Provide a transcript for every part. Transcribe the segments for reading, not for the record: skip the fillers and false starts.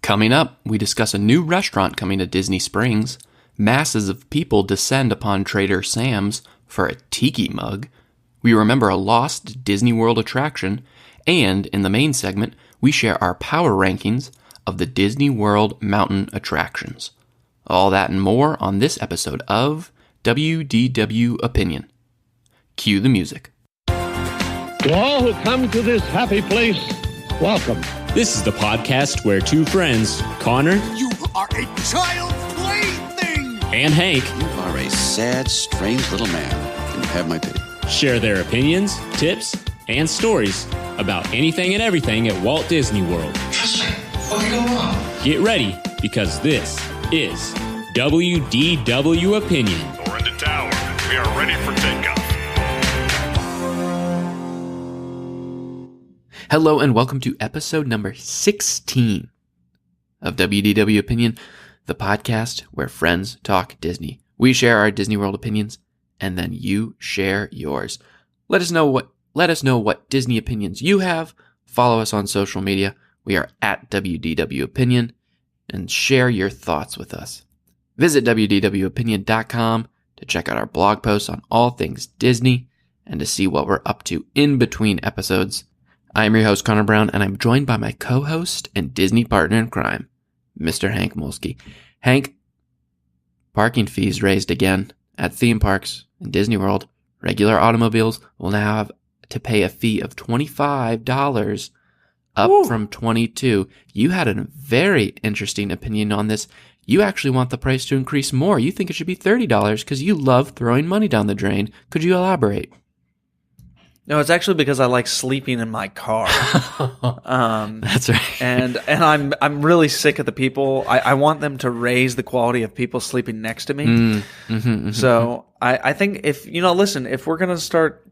Coming up, we discuss a new restaurant coming to Disney Springs. Masses of people descend upon Trader Sam's for a tiki mug. We remember a lost Disney World attraction. And in the main segment, we share our power rankings of the Disney World mountain attractions. All that and more on this episode of WDW Opinion. Cue the music. To all who come to this happy place, welcome. This is the podcast where two friends, Connor, You are a child plaything! and Hank, You are a sad, strange little man, and you have my pity. share their opinions, tips, and stories about anything and everything at Walt Disney World. Trust me, what could go wrong? Get ready, because this is WDW Opinion. We're in the tower. We are ready for takeoff. Hello and welcome to episode number 16 of WDW Opinion, the podcast where friends talk Disney. We share our Disney World opinions, and then you share yours. Let us know what Disney opinions you have. Follow us on social media. We are at WDW Opinion, and share your thoughts with us. Visit WDWopinion.com to check out our blog posts on all things Disney and to see what we're up to in between episodes. I'm your host, Connor Brown, and I'm joined by my co-host and Disney partner in crime, Mr. Hank Molsky. Hank, parking fees raised again at theme parks in Disney World. Regular automobiles will now have to pay a fee of $25, up from $22. You had a very interesting opinion on this. You actually want the price to increase more. You think it should be $30 because you love throwing money down the drain. Could you elaborate? No, it's actually because I like sleeping in my car. That's right. and I'm really sick of the people. I want them to raise the quality of people sleeping next to me. So I think if we're gonna start,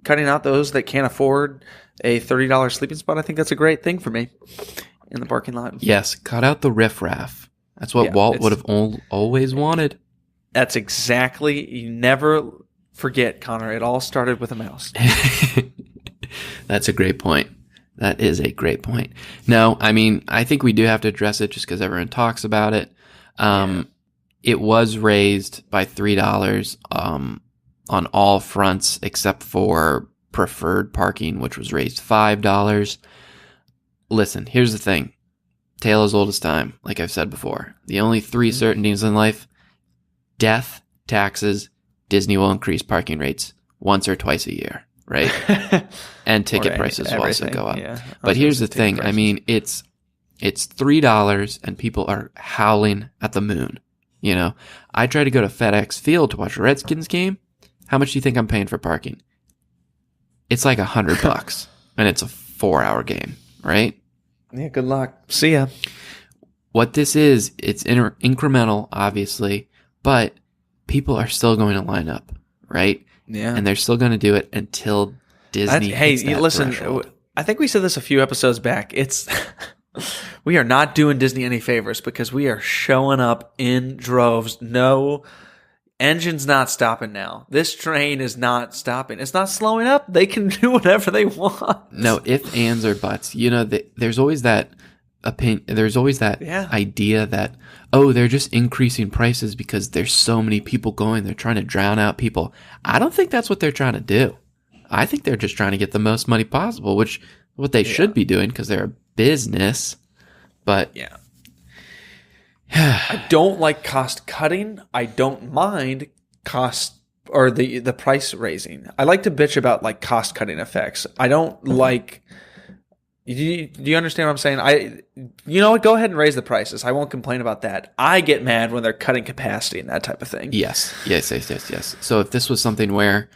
cutting out those that can't afford a $30 sleeping spot, I think that's a great thing for me in the parking lot. Yes, cut out the riffraff. That's what Walt would have always wanted. That's exactly. You never forget, Connor. It all started with a mouse. That's a great point. That is a great point. No, I mean, I think we do have to address it just because everyone talks about it. It was raised by $3 on all fronts except for preferred parking, which was raised $5. Listen, here's the thing. Tale as old as time, like I've said before. The only three certainties in life: death, taxes, Disney will increase parking rates once or twice a year, right? And ticket prices will also go up. Yeah. But here's the thing. I mean, it's $3 and people are howling at the moon. I tried to go to FedEx Field to watch a Redskins game. How much do you think I'm paying for parking? It's like $100 and it's a 4-hour game, right? Yeah, good luck. See ya. What this is, it's incremental, obviously, but people are still going to line up, right? Yeah. And they're still going to do it until Disney hits that threshold. I think we said this a few episodes back. We are not doing Disney any favors because we are showing up in droves. No, engine's not stopping now. This train is not stopping. It's not slowing up. They can do whatever they want. No ifs, ands, or buts. There's always that opinion. There's always that idea that, they're just increasing prices because there's so many people going. They're trying to drown out people. I don't think that's what they're trying to do. I think they're just trying to get the most money possible, which is what they should be doing because they're a business. But yeah. I don't like cost cutting. I don't mind cost or the price raising. I like to bitch about like cost cutting effects. I don't like. Do you understand what I'm saying? You know what? Go ahead and raise the prices. I won't complain about that. I get mad when they're cutting capacity and that type of thing. Yes. So if this was something where,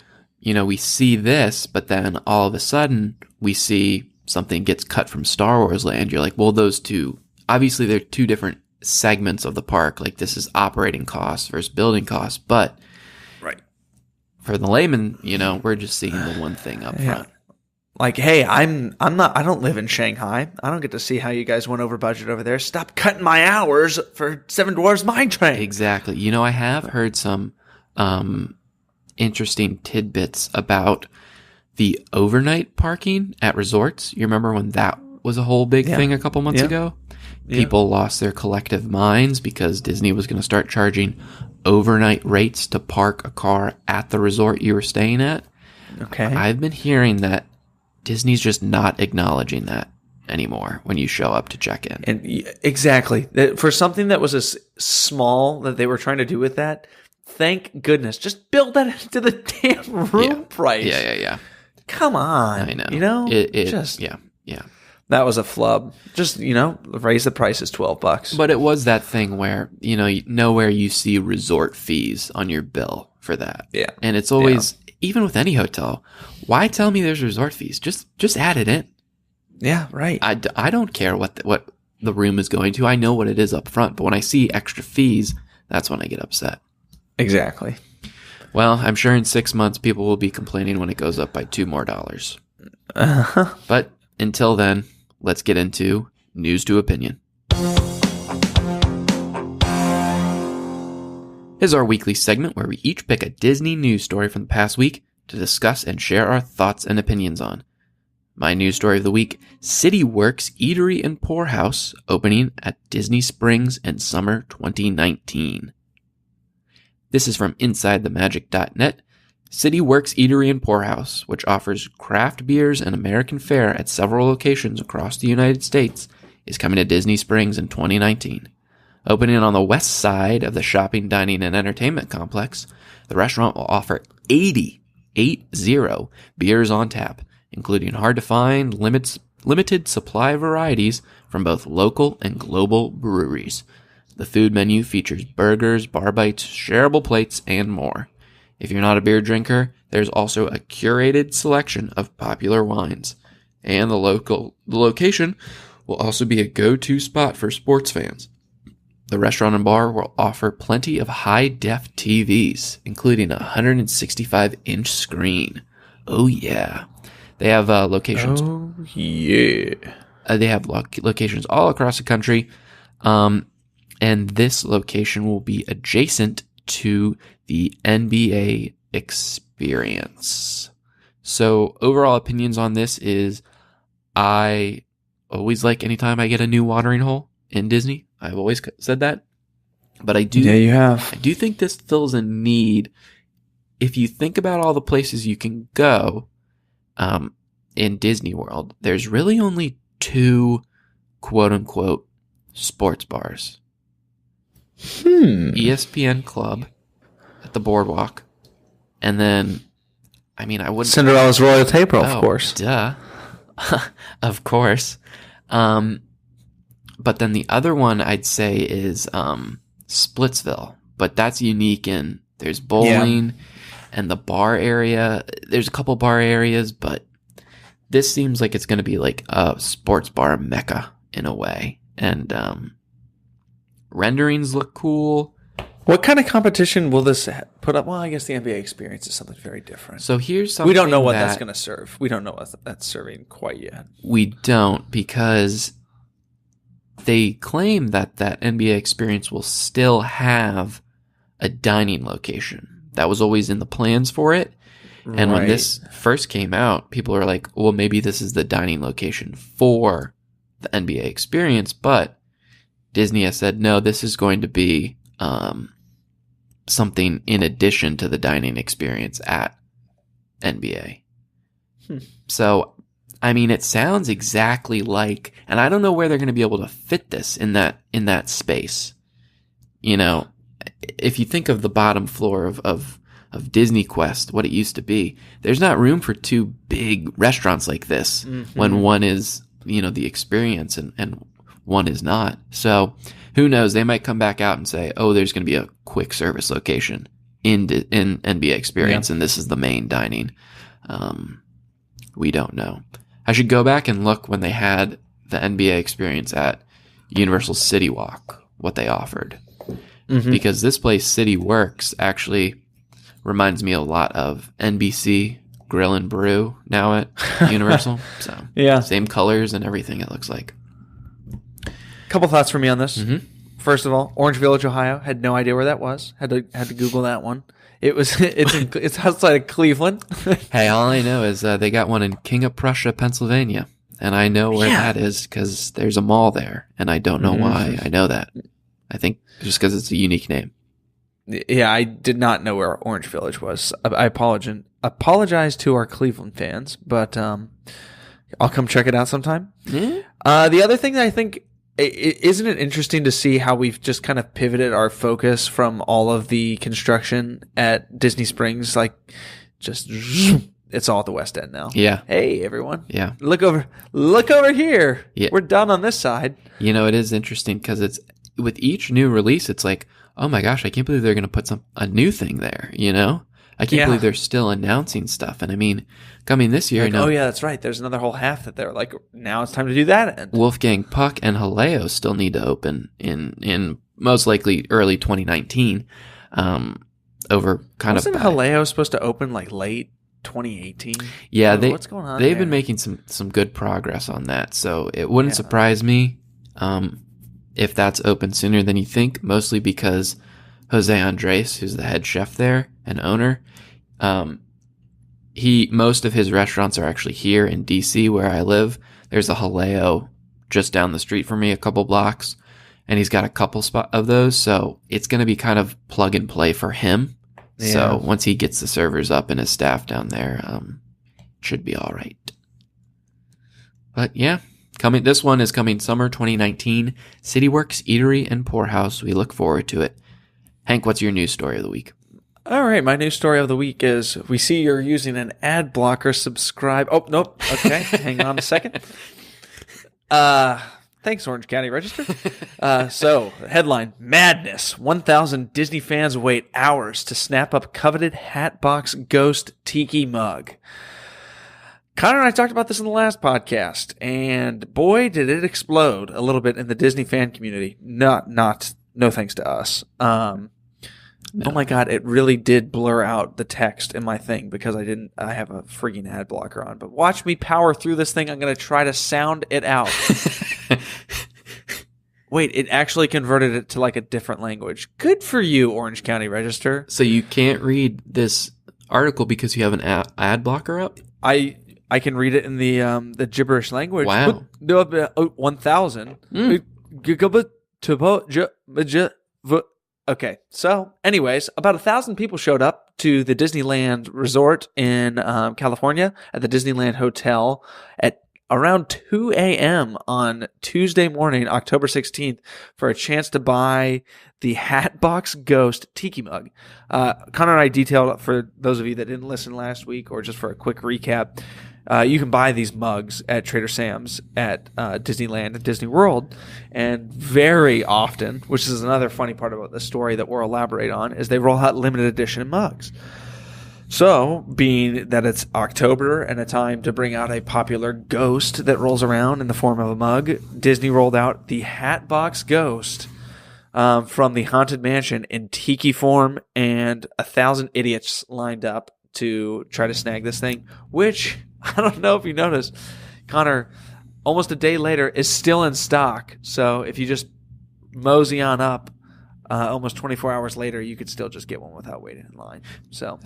we see this, but then all of a sudden we see something gets cut from Star Wars Land, you're like, well, those two, obviously they're two different segments of the park. Like this is operating costs versus building costs, but right. For the layman, we're just seeing the one thing up front. Like, hey, I don't live in Shanghai. I don't get to see how you guys went over budget over there. Stop cutting my hours for Seven Dwarfs Mine Train. Exactly. I have heard some interesting tidbits about the overnight parking at resorts. You remember when that was a whole big thing a couple months ago? People lost their collective minds because Disney was going to start charging overnight rates to park a car at the resort you were staying at. Okay. I've been hearing that Disney's just not acknowledging that anymore when you show up to check in. And exactly. For something that was as small that they were trying to do with that, thank goodness. Just build that into the damn room price. Yeah. Come on. I know. You know? Yeah. That was a flub. Just, raise the prices $12. But it was that thing where, nowhere you see resort fees on your bill for that. Yeah. And it's always, even with any hotel, why tell me there's resort fees? Just add it in. Yeah, right. I don't care what the room is going to. I know what it is up front. But when I see extra fees, that's when I get upset. Exactly. Well, I'm sure in 6 months, people will be complaining when it goes up by $2 more. But until then, let's get into News to Opinion. Here's our weekly segment where we each pick a Disney news story from the past week to discuss and share our thoughts and opinions on. My news story of the week, City Works Eatery and Poorhouse opening at Disney Springs in summer 2019. This is from InsideTheMagic.net. City Works Eatery and Poorhouse, which offers craft beers and American fare at several locations across the United States, is coming to Disney Springs in 2019. Opening on the west side of the shopping, dining, and entertainment complex, the restaurant will offer 80 beers on tap, including hard-to-find, limited supply varieties from both local and global breweries. The food menu features burgers, bar bites, shareable plates, and more. If you're not a beer drinker, there's also a curated selection of popular wines. And the location will also be a go-to spot for sports fans. The restaurant and bar will offer plenty of high-def TVs, including a 165-inch screen. Oh, yeah. They have locations. Oh, yeah. They have locations all across the country. And this location will be adjacent to the NBA experience. So overall opinions on this is I always like anytime I get a new watering hole in Disney. I've always said that. But I do. Yeah, you have. I do think this fills a need. If you think about all the places you can go in Disney World, there's really only 2 quote unquote sports bars. ESPN Club at the boardwalk. And then, I wouldn't. Cinderella's Royal Table, of course. Duh. Of course. But then the other one I'd say is Splitsville. But that's unique in there's bowling and the bar area. There's a couple bar areas, but this seems like it's going to be like a sports bar mecca in a way. And renderings look cool. What kind of competition will this put up? Well, I guess the NBA experience is something very different. So here's something we don't know what that's going to serve. We don't know what that's serving quite yet. We don't, because they claim that NBA experience will still have a dining location. That was always in the plans for it. And when this first came out, people were like, well, maybe this is the dining location for the NBA experience. But Disney has said, no, this is going to be something in addition to the dining experience at NBA. So, it sounds exactly like, and I don't know where they're going to be able to fit this in that space. If you think of the bottom floor of Disney Quest, what it used to be, there's not room for 2 big restaurants like this when one is, the experience and one is not. So who knows? They might come back out and say, oh, there's going to be a quick service location in NBA experience, and this is the main dining. We don't know. I should go back and look when they had the NBA experience at Universal City Walk, what they offered. Because this place, City Works, actually reminds me a lot of NBC Grill and Brew now at Universal. So same colors and everything it looks like. Couple thoughts for me on this. First of all, Orange Village, Ohio. Had no idea where that was. Had to Google that one. It's outside of Cleveland. Hey, all I know is they got one in King of Prussia, Pennsylvania. and I know where Yeah. that is because there's a mall there, and I don't know why I know that. I think just because it's a unique name. Yeah, I did not know where Orange Village was. I apologize to our Cleveland fans, but I'll come check it out sometime. The other thing that I think, isn't it interesting to see how we've just kind of pivoted our focus from all of the construction at Disney Springs, like just it's all at the West End now. Yeah. Hey everyone. Yeah. Look over here. Yeah. We're done on this side. You know, it is interesting because it's with each new release, it's like, oh my gosh, I can't believe they're going to put a new thing there. You know, I can't believe they're still announcing stuff. And I mean, coming this year, Oh yeah, that's right. There's another whole half that they're like, now it's time to do that. And Wolfgang Puck and Haleo still need to open in most likely early 2019. Over kind wasn't of Haleo supposed to open like late 2018? Yeah, what's going on? They've been making some good progress on that, so it wouldn't surprise me if that's open sooner than you think. Mostly because Jose Andres, who's the head chef there and owner, most of his restaurants are actually here in DC where I live. There's a Haleo just down the street from me, a couple blocks, and he's got a couple of those, so it's going to be kind of plug and play for him. Yeah. So once he gets the servers up and his staff down there, should be all right. But yeah, this one is coming summer 2019. CityWorks Eatery and Poorhouse. We look forward to it. Hank, what's your news story of the week? All right, my news story of the week is we see you're using an ad blocker. Subscribe. Oh, nope. Okay, hang on a second. Thanks, Orange County Register. So, headline, Madness. 1,000 Disney fans wait hours to snap up coveted Hatbox Ghost Tiki mug. Connor and I talked about this in the last podcast, and boy, did it explode a little bit in the Disney fan community. No thanks to us. Oh my God, it really did blur out the text in my thing because I have a freaking ad blocker on. But watch me power through this thing. I'm going to try to sound it out. Wait, it actually converted it to like a different language. Good for you, Orange County Register. So you can't read this article because you have an ad blocker up? I can read it in the gibberish language. Wow. 1,000. Okay, so anyways, about 1,000 people showed up to the Disneyland Resort in California at the Disneyland Hotel at around 2 a.m. on Tuesday morning, October 16th, for a chance to buy the Hatbox Ghost Tiki mug. Connor and I detailed, for those of you that didn't listen last week, or just for a quick recap, you can buy these mugs at Trader Sam's at Disneyland and Disney World. And very often, which is another funny part about the story that we'll elaborate on, is they roll out limited edition mugs. So, being that it's October and a time to bring out a popular ghost that rolls around in the form of a mug, Disney rolled out the Hatbox Ghost from the Haunted Mansion in tiki form, and 1,000 idiots lined up to try to snag this thing, which, I don't know if you noticed, Connor, almost a day later, is still in stock. So if you just mosey on up, almost 24 hours later, you could still just get one without waiting in line. So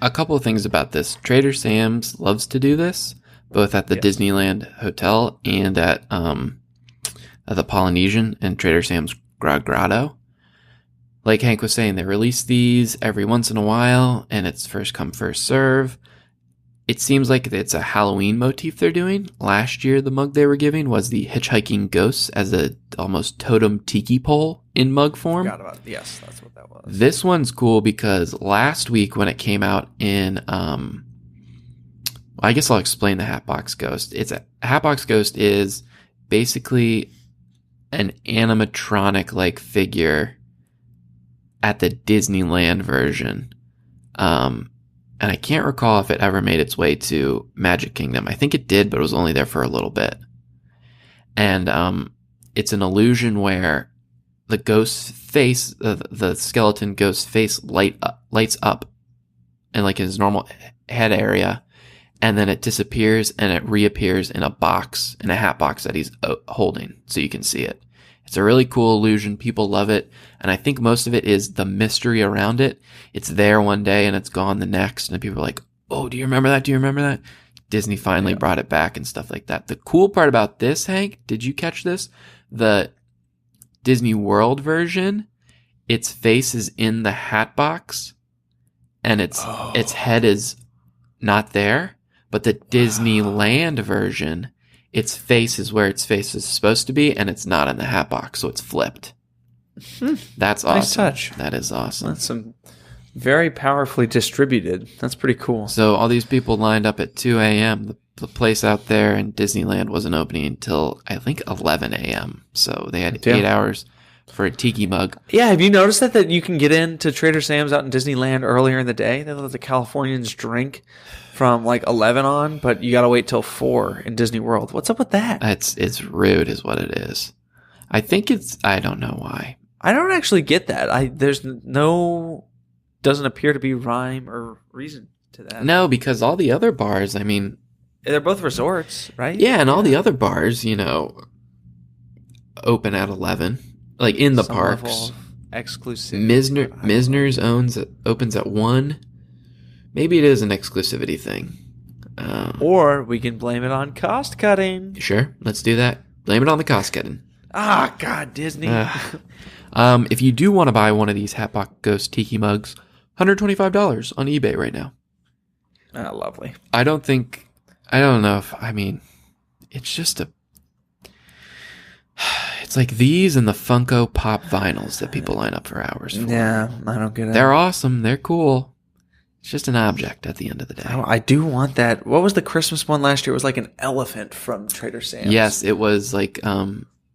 a couple of things about this. Trader Sam's loves to do this, both at the Disneyland Hotel and at the Polynesian and Trader Sam's Grotto. Like Hank was saying, they release these every once in a while, and it's first come, first serve. It seems like it's a Halloween motif they're doing. Last year, the mug they were giving was the hitchhiking ghosts as a almost totem tiki pole in mug form. Forgot about it. Yes, that's what that was. This one's cool because last week when it came out in, I guess I'll explain the Hatbox Ghost. Hatbox Ghost is basically an animatronic-like figure at the Disneyland version. And I can't recall if it ever made its way to Magic Kingdom. I think it did, but it was only there for a little bit. And it's an illusion where the ghost's face, the skeleton ghost's face lights up in like his normal head area, and then it disappears and it reappears in a box, in a hat box that he's holding, so you can see it. It's a really cool illusion. People love it. And I think most of it is the mystery around it. It's there one day and it's gone the next. And people are like, oh, do you remember that? Do you remember that? Disney finally brought it back and stuff like that. The cool part about this, Hank, did you catch this? The Disney World version, its face is in the hat box and its head is not there. But the Disneyland version, its face is where its face is supposed to be, and it's not in the hat box, so it's flipped. That's awesome. Nice touch. That is awesome. That's some very powerfully distributed. That's pretty cool. So all these people lined up at 2 a.m. The place out there in Disneyland wasn't opening until, I think, 11 a.m. So they had 8 hours for a tiki mug. Yeah, have you noticed that you can get into Trader Sam's out in Disneyland earlier in the day? They let the Californians drink from like 11 on, but you got to wait till 4 in Disney World. What's up with that? It's rude is what it is. I think I don't know why. I don't actually get that. Doesn't appear to be rhyme or reason to that. No, because all the other bars, I mean, they're both resorts, right? Yeah, and all the other bars, open at 11, like in the Some parks. level of exclusivity. Misner's opens at 1. Maybe it is an exclusivity thing. Or we can blame it on cost cutting. Sure, let's do that. Blame it on the cost cutting. Ah, God, Disney. If you do want to buy one of these Hatbox Ghost Tiki mugs, $125 on eBay right now. Ah, lovely. I don't know if, it's just it's like these and the Funko Pop vinyls that people line up for hours for. Yeah, I don't get it. They're awesome. They're cool. It's just an object at the end of the day. Oh, I do want that. What was the Christmas one last year? It was like an elephant from Trader Sam's. Yes, it was like the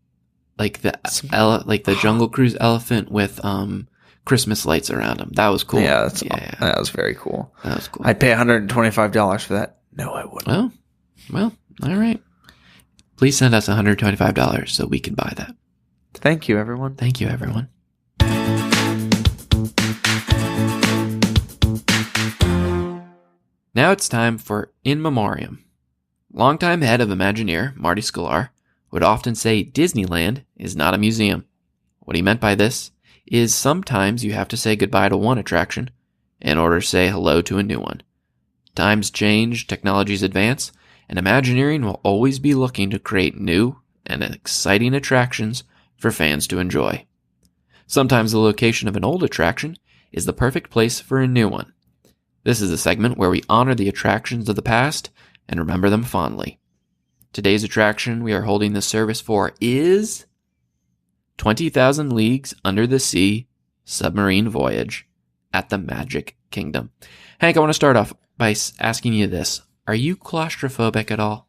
Jungle Cruise elephant with Christmas lights around him. That was cool. Yeah, that was very cool. That was cool. I'd pay $125 for that. No, I wouldn't. Well, all right. Please send us $125 so we can buy that. Thank you, everyone. Thank you, everyone. Now it's time for In Memoriam. Longtime head of Imagineer, Marty Sklar, would often say Disneyland is not a museum. What he meant by this is sometimes you have to say goodbye to one attraction in order to say hello to a new one. Times change, technologies advance, and Imagineering will always be looking to create new and exciting attractions for fans to enjoy. Sometimes the location of an old attraction is the perfect place for a new one. This is a segment where we honor the attractions of the past and remember them fondly. Today's attraction we are holding the service for is 20,000 Leagues Under the Sea Submarine Voyage at the Magic Kingdom. Hank, I want to start off by asking you this. Are you claustrophobic at all?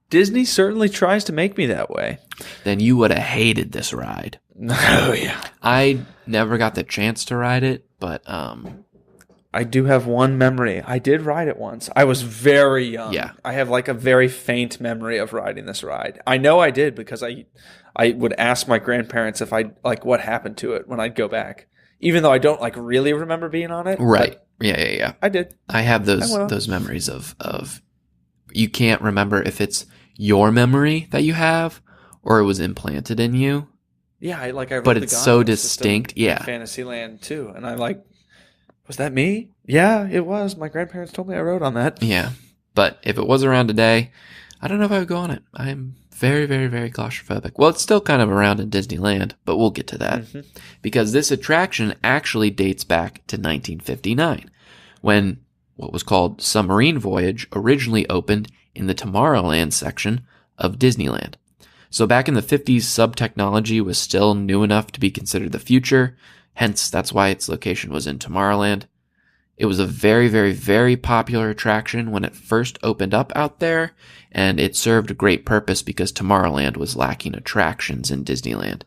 Disney certainly tries to make me that way. Then you would have hated this ride. Oh, yeah. I never got the chance to ride it, but I do have one memory. I did ride it once. I was very young. Yeah. I have like a very faint memory of riding this ride. I know I did because I would ask my grandparents if I like what happened to it when I'd go back. Even though I don't like really remember being on it. Right. Yeah. I did. I have those memories of you can't remember if it's your memory that you have or it was implanted in you. Yeah, I rode but the it's so gondola distinct. system in Yeah. Fantasyland too. And I'm like, was that me? Yeah, it was. My grandparents told me I rode on that. Yeah. But if it was around today, I don't know if I would go on it. I'm very, very, very claustrophobic. Well, it's still kind of around in Disneyland, but we'll get to that. Mm-hmm. Because this attraction actually dates back to 1959, when what was called Submarine Voyage originally opened in the Tomorrowland section of Disneyland. So back in the 50s, sub-technology was still new enough to be considered the future. Hence, that's why its location was in Tomorrowland. It was a very, very, very popular attraction when it first opened up out there, and it served a great purpose because Tomorrowland was lacking attractions in Disneyland.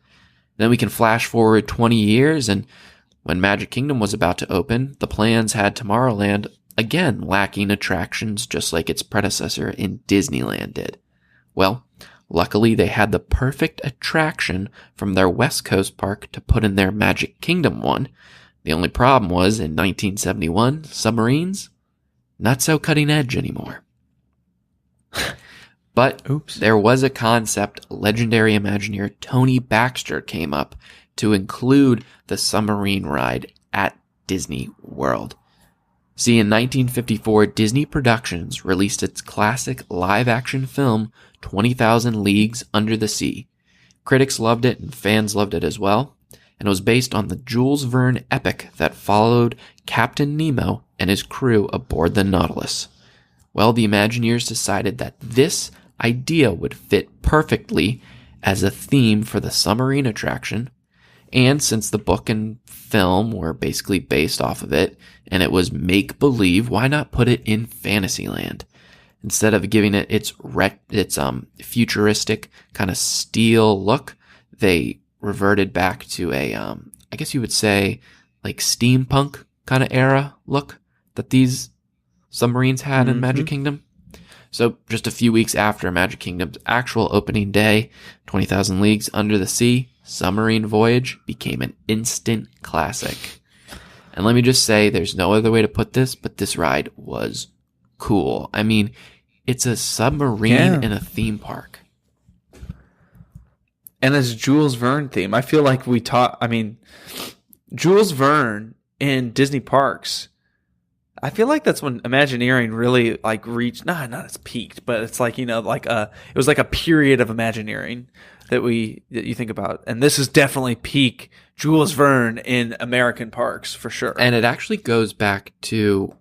Then we can flash forward 20 years, and when Magic Kingdom was about to open, the plans had Tomorrowland again lacking attractions just like its predecessor in Disneyland did. Well, luckily they had the perfect attraction from their West Coast park to put in their Magic Kingdom one. The only problem was, in 1971, submarines, not so cutting edge anymore. But there was a concept legendary Imagineer Tony Baxter came up to include the submarine ride at Disney World. See, in 1954, Disney Productions released its classic live-action film, 20,000 Leagues Under the Sea. Critics loved it and fans loved it as well, and it was based on the Jules Verne epic that followed Captain Nemo and his crew aboard the Nautilus. Well, the Imagineers decided that this idea would fit perfectly as a theme for the submarine attraction, and since the book and film were basically based off of it, and it was make-believe, why not put it in Fantasyland? Instead of giving it its futuristic kind of steel look, they reverted back to a, I guess you would say, like steampunk kind of era look that these submarines had in Magic Kingdom. So just a few weeks after Magic Kingdom's actual opening day, 20,000 Leagues Under the Sea, Submarine Voyage became an instant classic. And let me just say, there's no other way to put this, but this ride was cool. I mean, it's a submarine in a theme park. And this Jules Verne theme, I feel like Jules Verne in Disney parks, I feel like that's when Imagineering really like reached, not it's peaked, but it's like, it was like a period of Imagineering that you think about. And this is definitely peak Jules Verne in American parks for sure. And it actually goes back to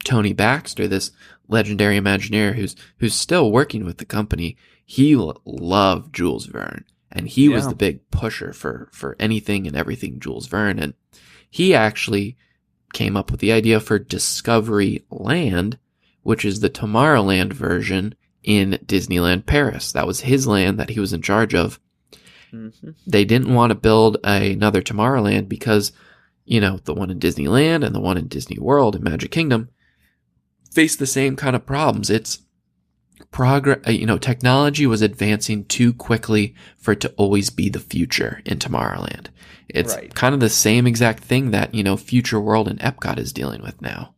Tony Baxter, this legendary Imagineer who's still working with the company. He loved Jules Verne, and he was the big pusher for anything and everything Jules Verne. And he actually came up with the idea for Discovery Land, which is the Tomorrowland version in Disneyland Paris. That was his land that he was in charge of. Mm-hmm. They didn't want to build another Tomorrowland because, the one in Disneyland and the one in Disney World and Magic Kingdom faced the same kind of problems. It's technology was advancing too quickly for it to always be the future in Tomorrowland. It's kind of the same exact thing that, Future World and Epcot is dealing with now.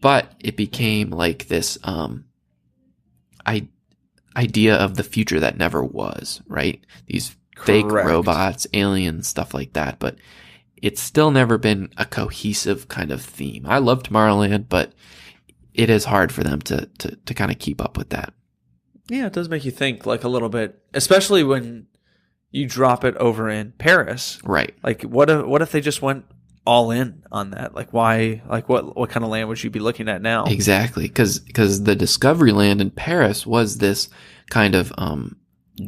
But it became like this idea of the future that never was, right? These fake robots, aliens, stuff like that. But it's still never been a cohesive kind of theme. I love Tomorrowland, but it is hard for them to kind of keep up with that. Yeah, it does make you think like a little bit, especially when you drop it over in Paris. Right. Like what if they just went all in on that? Like why, like what kind of land would you be looking at now? Exactly. Cause the Discovery Land in Paris was this kind of,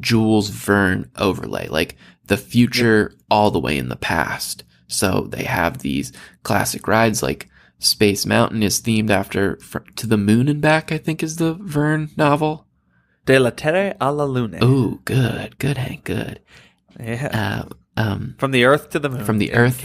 Jules Verne overlay, like the future all the way in the past. So they have these classic rides like Space Mountain is themed after To the Moon and Back, I think is the Verne novel. De la Terre a la Lune. Ooh, good, Hank, good. Yeah. From the Earth to the Moon. From the Earth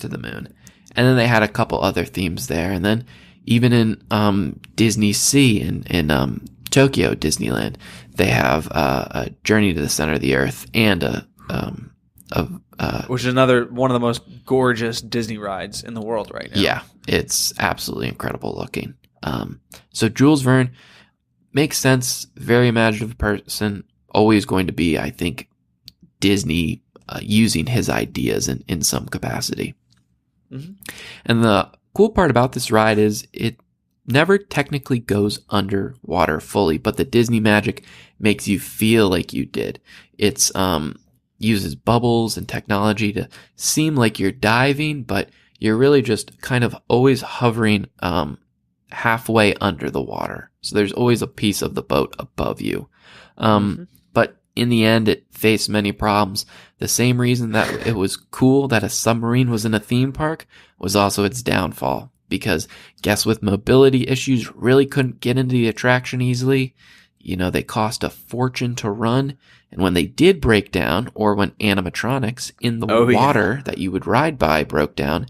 to the Moon. And then they had a couple other themes there. And then even in Disney Sea in Tokyo Disneyland, they have a Journey to the Center of the Earth and which is another one of the most gorgeous Disney rides in the world right now. Yeah, it's absolutely incredible looking. So Jules Verne makes sense, very imaginative person, always going to be, I think, Disney using his ideas in some capacity. Mm-hmm. And the cool part about this ride is it never technically goes underwater fully, but the Disney magic makes you feel like you did. It's uses bubbles and technology to seem like you're diving, but you're really just kind of always hovering halfway under the water. So there's always a piece of the boat above you. But in the end, it faced many problems. The same reason that it was cool that a submarine was in a theme park was also its downfall, because guests with mobility issues really couldn't get into the attraction easily. They cost a fortune to run. And when they did break down, or when animatronics in the water that you would ride by broke down,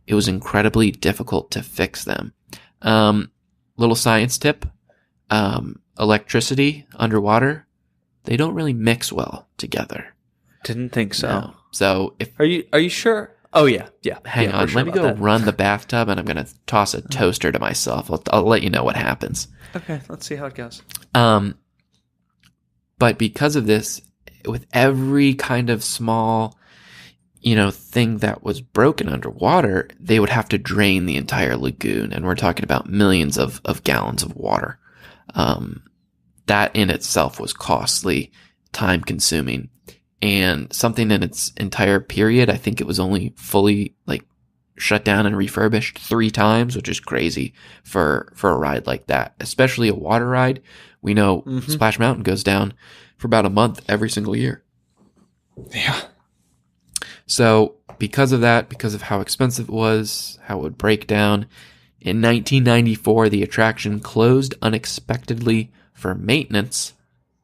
it was incredibly difficult to fix them. Little science tip, electricity underwater, they don't really mix well together. Didn't think so. No. So Are you sure? Oh yeah. Hang on, let me go run the bathtub, and I'm going to toss a toaster to myself. I'll let you know what happens. Okay, let's see how it goes. But because of this, with every kind of small, thing that was broken underwater, they would have to drain the entire lagoon. And we're talking about millions of gallons of water. That in itself was costly, time consuming, and something in its entire period. I think it was only fully shut down and refurbished 3 times, which is crazy for a ride like that, especially a water ride. We know Splash Mountain goes down for about a month every single year. Yeah. So because of that, because of how expensive it was, how it would break down, in 1994, the attraction closed unexpectedly for maintenance,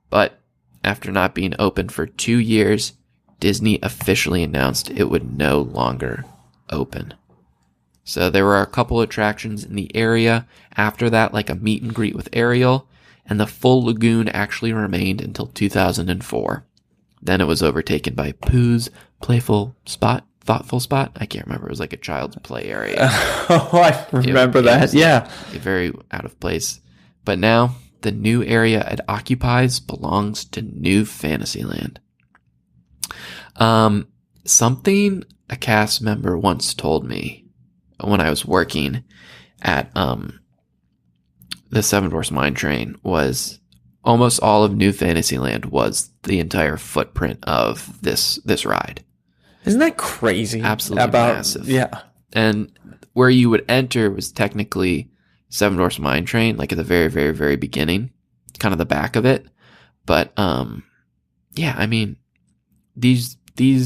but after not being open for 2 years, Disney officially announced it would no longer open. So there were a couple attractions in the area after that, like a meet and greet with Ariel, and the full lagoon actually remained until 2004. Then it was overtaken by Pooh's Thoughtful Spot. I can't remember. It was like a child's play area. Oh, I remember that. Yeah. Very out of place. But now the new area it occupies belongs to New Fantasyland. Something a cast member once told me when I was working at the Seven Dwarfs Mine Train was almost all of New Fantasyland was the entire footprint of this ride. Isn't that crazy? Absolutely massive. Yeah. And where you would enter was technically Seven Dwarfs Mine Train, like at the very, very, very beginning, kind of the back of it. But yeah, I mean, these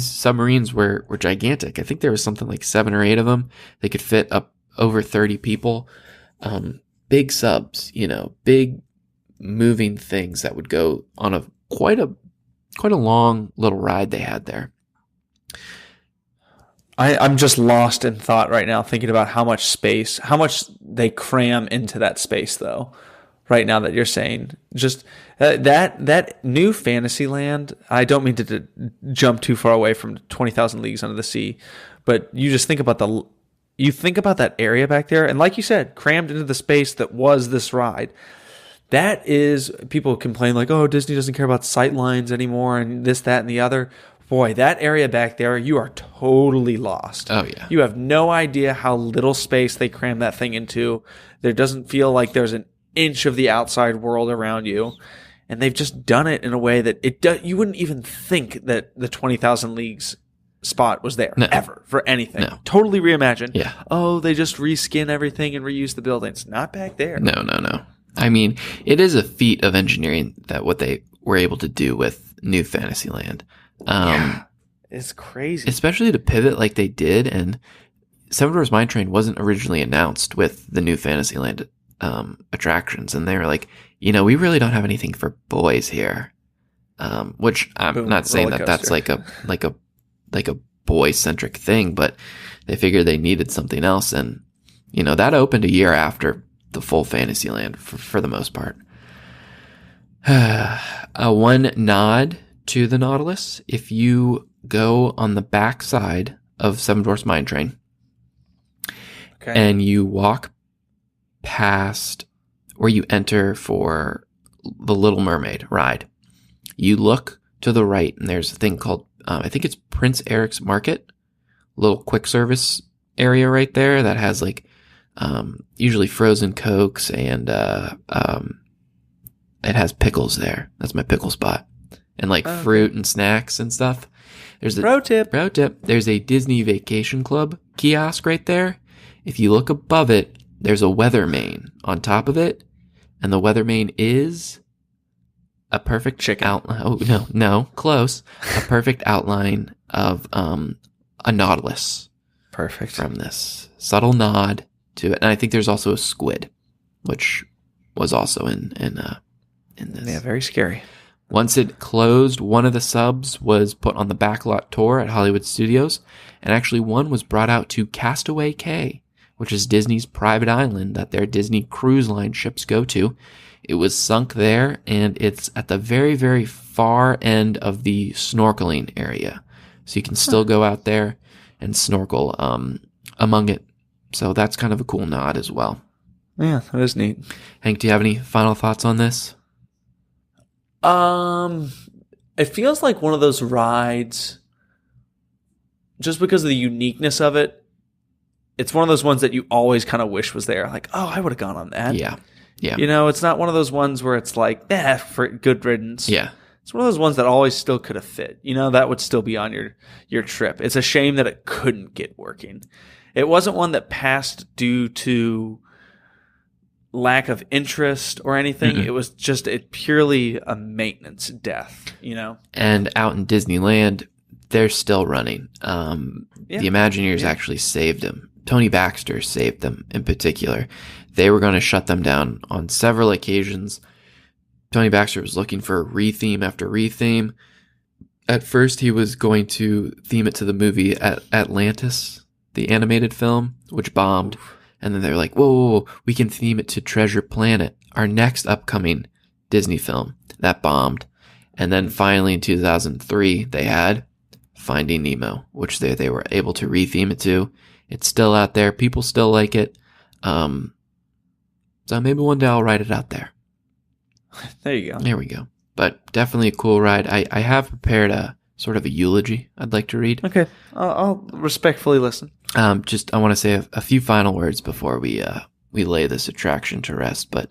submarines were gigantic. I think there was something like 7 or 8 of them. They could fit up over 30 people. Big subs, big moving things that would go on a quite a long little ride they had there. I'm just lost in thought right now, thinking about how much they cram into that space, though. Right now that you're saying, just that New Fantasyland. I don't mean to jump too far away from 20,000 Leagues Under the Sea, but you just think about that area back there, and like you said, crammed into the space that was this ride. That is, people complain like, oh, Disney doesn't care about sight lines anymore, and this, that, and the other. Boy, that area back there, you are totally lost. Oh, yeah. You have no idea how little space they cram that thing into. There doesn't feel like there's an inch of the outside world around you. And they've just done it in a way that you wouldn't even think that the 20,000 Leagues spot was there ever for anything. No. Totally reimagined. Yeah. Oh, they just reskin everything and reuse the buildings. Not back there. No. I mean, it is a feat of engineering that what they were able to do with New Fantasyland. Yeah, it's crazy. Especially to pivot like they did. And Seven Dwarfs Mine Train wasn't originally announced with the New Fantasyland attractions. And they were like, we really don't have anything for boys here. Which I'm not saying that that's like a boy-centric thing, but they figured they needed something else. And, that opened a year after the full Fantasyland for the most part. One nod to the Nautilus. If you go on the back side of Seven Dwarfs Mine Train and you walk past where you enter for the Little Mermaid ride, you look to the right and there's a thing called, I think it's Prince Eric's Market, little quick service area right there that has usually frozen Cokes and it has pickles there. That's my pickle spot. And fruit and snacks and stuff. There's a Pro tip. There's a Disney Vacation Club kiosk right there. If you look above it, there's a Weathermane on top of it, and the Weathermane is a perfect outline. Oh no, close. A perfect outline of a Nautilus. Perfect. From this subtle nod to it, and I think there's also a squid, which was also in this. Yeah, very scary. Once it closed, one of the subs was put on the backlot tour at Hollywood Studios, and actually one was brought out to Castaway Cay, which is Disney's private island that their Disney Cruise Line ships go to. It was sunk there, and it's at the very, very far end of the snorkeling area. So you can still go out there and snorkel among it. So that's kind of a cool nod as well. Yeah, that is neat. Hank, do you have any final thoughts on this? It feels like one of those rides just because of the uniqueness of it, it's one of those ones that you always kind of wish was there. Like, oh, I would have gone on that. Yeah. Yeah. You know, it's not one of those ones where it's like, for good riddance. Yeah. It's one of those ones that always still could have fit. You know, that would still be on your trip. It's a shame that it couldn't get working. It wasn't one that passed due to lack of interest or anything. Mm-mm. It was just purely a maintenance death, you know? And out in Disneyland, they're still running. The Imagineers actually saved them. Tony Baxter saved them in particular. They were going to shut them down on several occasions. Tony Baxter was looking for retheme after retheme. At first, he was going to theme it to the movie Atlantis, the animated film, which bombed. And then they were like, whoa, we can theme it to Treasure Planet, our next upcoming Disney film. That bombed. And then finally in 2003, they had Finding Nemo, which they were able to retheme it to. It's still out there. People still like it. So maybe one day I'll write it out there. There you go. There we go. But definitely a cool ride. I have prepared a sort of a eulogy I'd like to read. Okay. I'll respectfully listen. I want to say a few final words before we lay this attraction to rest. But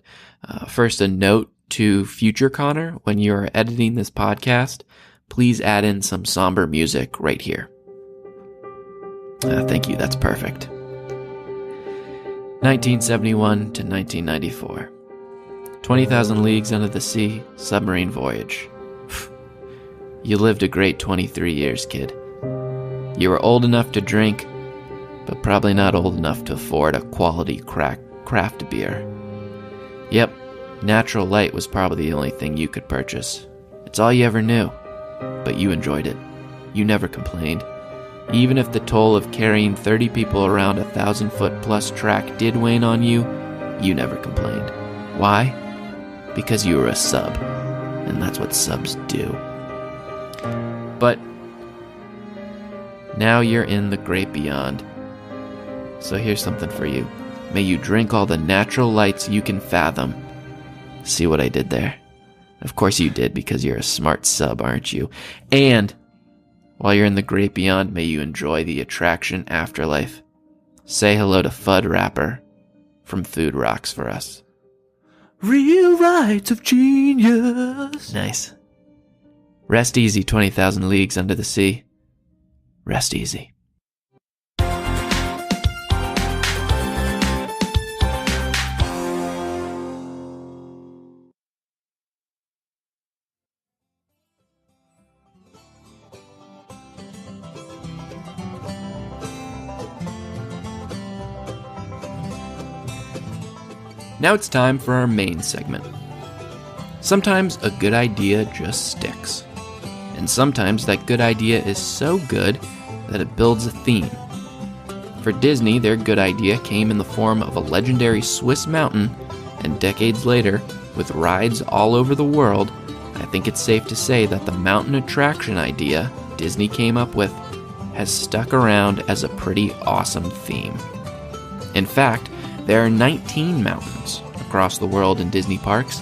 first, a note to future Connor: when you're editing this podcast, please add in some somber music right here. Thank you. That's perfect. 1971 to 1994. 20,000 Leagues Under the Sea, submarine voyage. You lived a great 23 years, kid. You were old enough to drink, but probably not old enough to afford a quality craft beer. Yep, natural light was probably the only thing you could purchase. It's all you ever knew, but you enjoyed it. You never complained. Even if the toll of carrying 30 people around a 1,000-foot-plus track did wane on you, you never complained. Why? Because you were a sub, and that's what subs do. But now you're in the great beyond. So here's something for you. May you drink all the natural lights you can fathom. See what I did there? Of course you did, because you're a smart sub, aren't you? And while you're in the great beyond, may you enjoy the attraction afterlife. Say hello to Fudd Rapper from Food Rocks for us. Real rights of genius. Nice. Rest easy, 20,000 Leagues Under the Sea. Rest easy. Now it's time for our main segment. Sometimes a good idea just sticks. And sometimes that good idea is so good that it builds a theme. For Disney, their good idea came in the form of a legendary Swiss mountain, and decades later, with rides all over the world, I think it's safe to say that the mountain attraction idea Disney came up with has stuck around as a pretty awesome theme. In fact, there are 19 mountains across the world in Disney parks,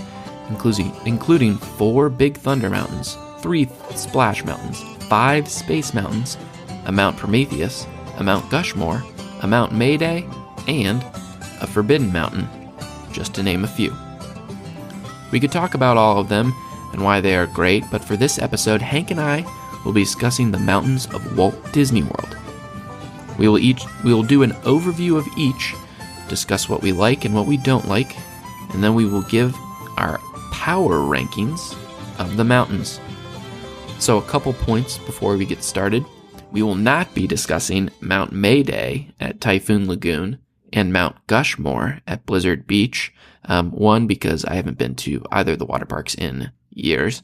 including 4 Big Thunder Mountains, 3 Splash Mountains, 5 Space Mountains, a Mount Prometheus, a Mount Gushmore, a Mount Mayday, and a Forbidden Mountain, just to name a few. We could talk about all of them and why they are great, but for this episode, Hank and I will be discussing the mountains of Walt Disney World. We will do an overview of each, discuss what we like and what we don't like, and then we will give our power rankings of the mountains. So a couple points before we get started. We will not be discussing Mount Mayday at Typhoon Lagoon and Mount Gushmore at Blizzard Beach. One, because I haven't been to either of the water parks in years.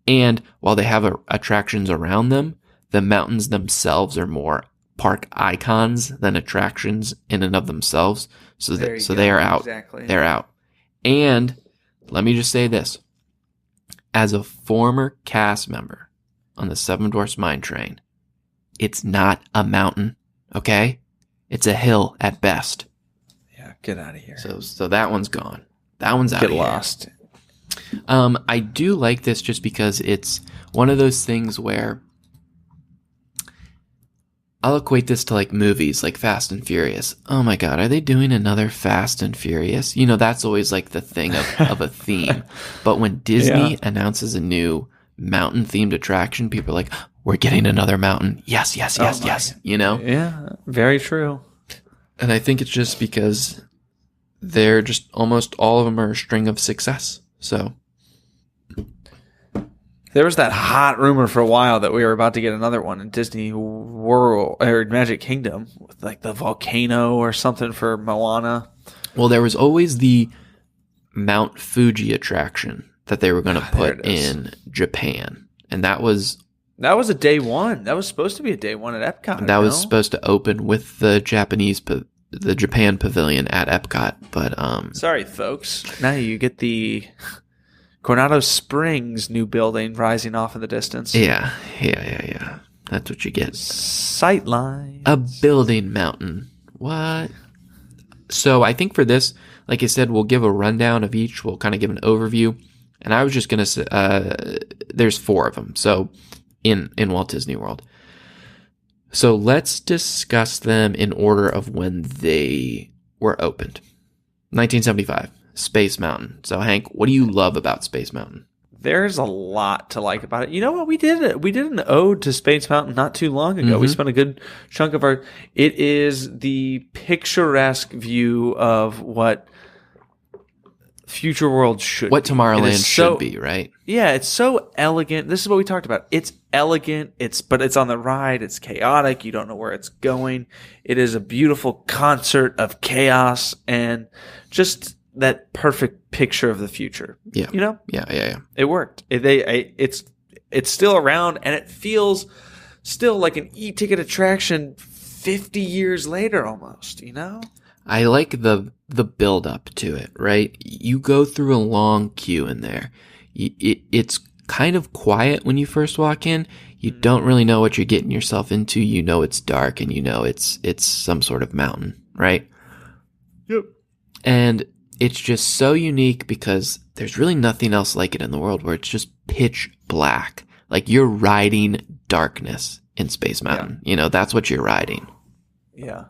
And while they have attractions around them, the mountains themselves are more park icons than attractions in and of themselves. So they are out. Exactly. They're out. And let me just say this. As a former cast member on the Seven Dwarfs Mine Train, it's not a mountain, okay? It's a hill at best. Yeah, get out of here. So that one's gone. That one's out Get of here. lost. I do like this just because it's one of those things where I'll equate this to like movies like Fast and Furious. Oh my God, are they doing another Fast and Furious? You know, that's always like the thing of a theme. But when Disney announces a new mountain themed attraction, people are like, we're getting another mountain. Yes, yes, yes, yes. You know? Yeah, very true. And I think it's just because they're just almost all of them are a string of success. So there was that hot rumor for a while that we were about to get another one in Disney World or Magic Kingdom with like the volcano or something for Moana. Well, there was always the Mount Fuji attraction that they were going to put in Japan. And that was a day one. That was supposed to be a day one at Epcot. That was supposed to open with the the Japan pavilion at Epcot. But sorry, folks. Now you get the Coronado Springs new building rising off in the distance. Yeah. That's what you get. Sightline. A building mountain. What? So I think for this, like I said, we'll give a rundown of each. We'll kind of give an overview. And I was just going to say, there's 4 of them. So in Walt Disney World. So let's discuss them in order of when they were opened. 1975. Space Mountain. So Hank, what do you love about Space Mountain? There's a lot to like about it. You know what? We did an ode to Space Mountain not too long ago. We spent a good chunk of our... It is the picturesque view of what Future World should what be. Tomorrowland should be, right? Yeah, it's so elegant. This is what we talked about. It's elegant, but it's on the ride. It's chaotic. You don't know where it's going. It is a beautiful concert of chaos and just that perfect picture of the future. Yeah. You know? Yeah. It worked. It's still around, and it feels still like an e-ticket attraction 50 years later almost, you know? I like the build up to it, right? You go through a long queue in there. It's kind of quiet when you first walk in. You don't really know what you're getting yourself into. You know it's dark, and you know it's some sort of mountain, right? Yep. And it's just so unique because there's really nothing else like it in the world where it's just pitch black. Like you're riding darkness in Space Mountain. Yeah. You know, that's what you're riding. Yeah.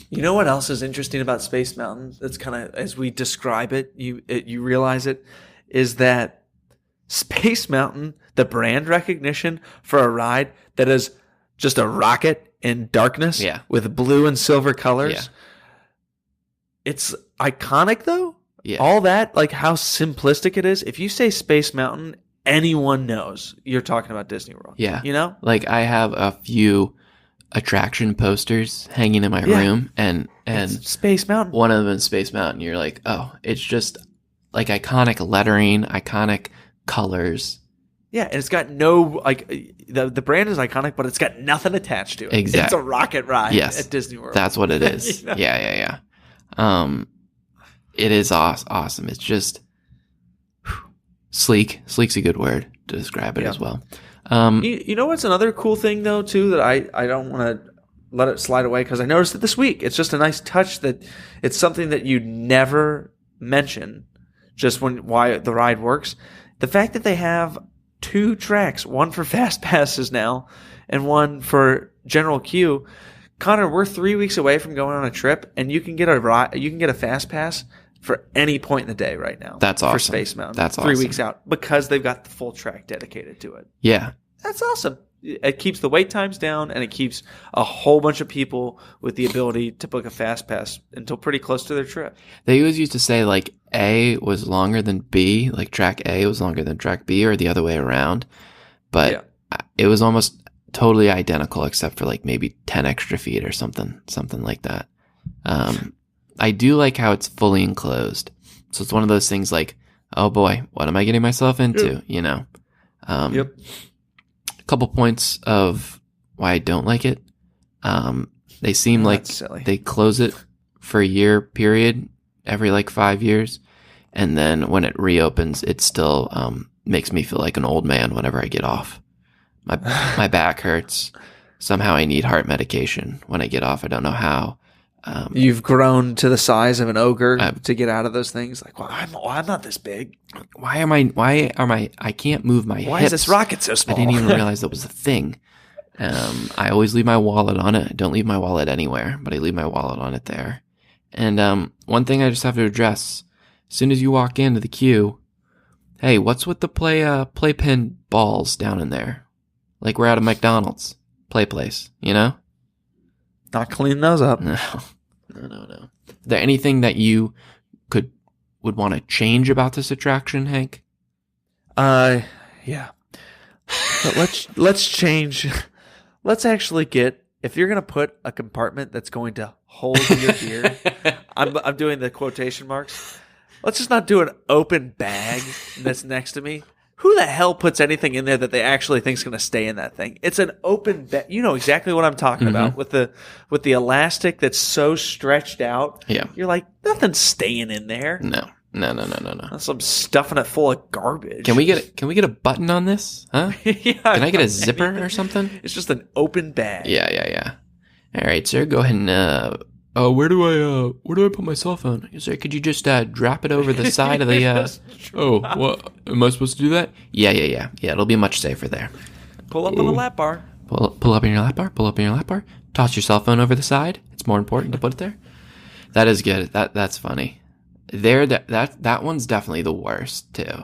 You know what else is interesting about Space Mountain? That's kind of, as we describe it, you realize it, is that Space Mountain, the brand recognition for a ride that is just a rocket in darkness with blue and silver colors. Yeah. It's iconic though. Yeah. All that, like how simplistic it is. If you say Space Mountain, anyone knows you're talking about Disney World. Yeah. You know? Like I have a few attraction posters hanging in my room and it's Space Mountain. One of them is Space Mountain. You're like, oh, it's just like iconic lettering, iconic colors. Yeah, and it's got no, like, the brand is iconic, but it's got nothing attached to it. Exactly. It's a rocket ride at Disney World. That's what it is. You know? Yeah. It is awesome. It's just sleek. Sleek's a good word to describe it as well. You know what's another cool thing, though, too, that I don't want to let it slide away, because I noticed it this week. It's just a nice touch that it's something that you never mention just why the ride works. The fact that they have 2 tracks, one for fast passes now and one for general queue. Connor, we're 3 weeks away from going on a trip, and you can get a fast pass for any point in the day right now. That's awesome. For Space Mountain. That's 3 awesome. weeks out, because they've got the full track dedicated to it. Yeah. That's awesome. It keeps the wait times down, and it keeps a whole bunch of people with the ability to book a fast pass until pretty close to their trip. They always used to say like A was longer than B, like track A was longer than track B, or the other way around. But it was almost totally identical, except for like maybe 10 extra feet or something like that. I do like how it's fully enclosed. So it's one of those things like, oh boy, what am I getting myself into? Yep. You know? Yep. A couple points of why I don't like it. They seem like they close it for a year period every like 5 years. And then when it reopens, it still makes me feel like an old man whenever I get off. My back hurts. Somehow I need heart medication when I get off. I don't know how. You've grown to the size of an ogre to get out of those things. Like, well, I'm not this big. Why am I, I can't move my hips. Why is this rocket so small? I didn't even realize that was a thing. I always leave my wallet on it. I don't leave my wallet anywhere, but I leave my wallet on it there. And one thing I just have to address, as soon as you walk into the queue, hey, what's with the playpen balls down in there? Like we're at a McDonald's play place, you know? Not clean those up. No. Is there anything that you would want to change about this attraction, Hank? Yeah. But let's change. Let's actually get, if you're gonna put a compartment that's going to hold your gear, I'm doing the quotation marks. Let's just not do an open bag that's next to me. Who the hell puts anything in there that they actually think is going to stay in that thing? It's an open bag. You know exactly what I'm talking about with the elastic that's so stretched out. Yeah. You're like, nothing's staying in there. No. Unless I'm stuffing it full of garbage. Can we get a button on this? Huh? Yeah, Can I get a zipper or something? It's just an open bag. Yeah. All right, sir. Go ahead and where do I put my cell phone? Sir, could you just drop it over the side of the what? Am I supposed to do that? Yeah. It'll be much safer there. Pull up on the lap bar. Pull up in your lap bar. Toss your cell phone over the side. It's more important to put it there. That is good. That's funny. That one's definitely the worst too.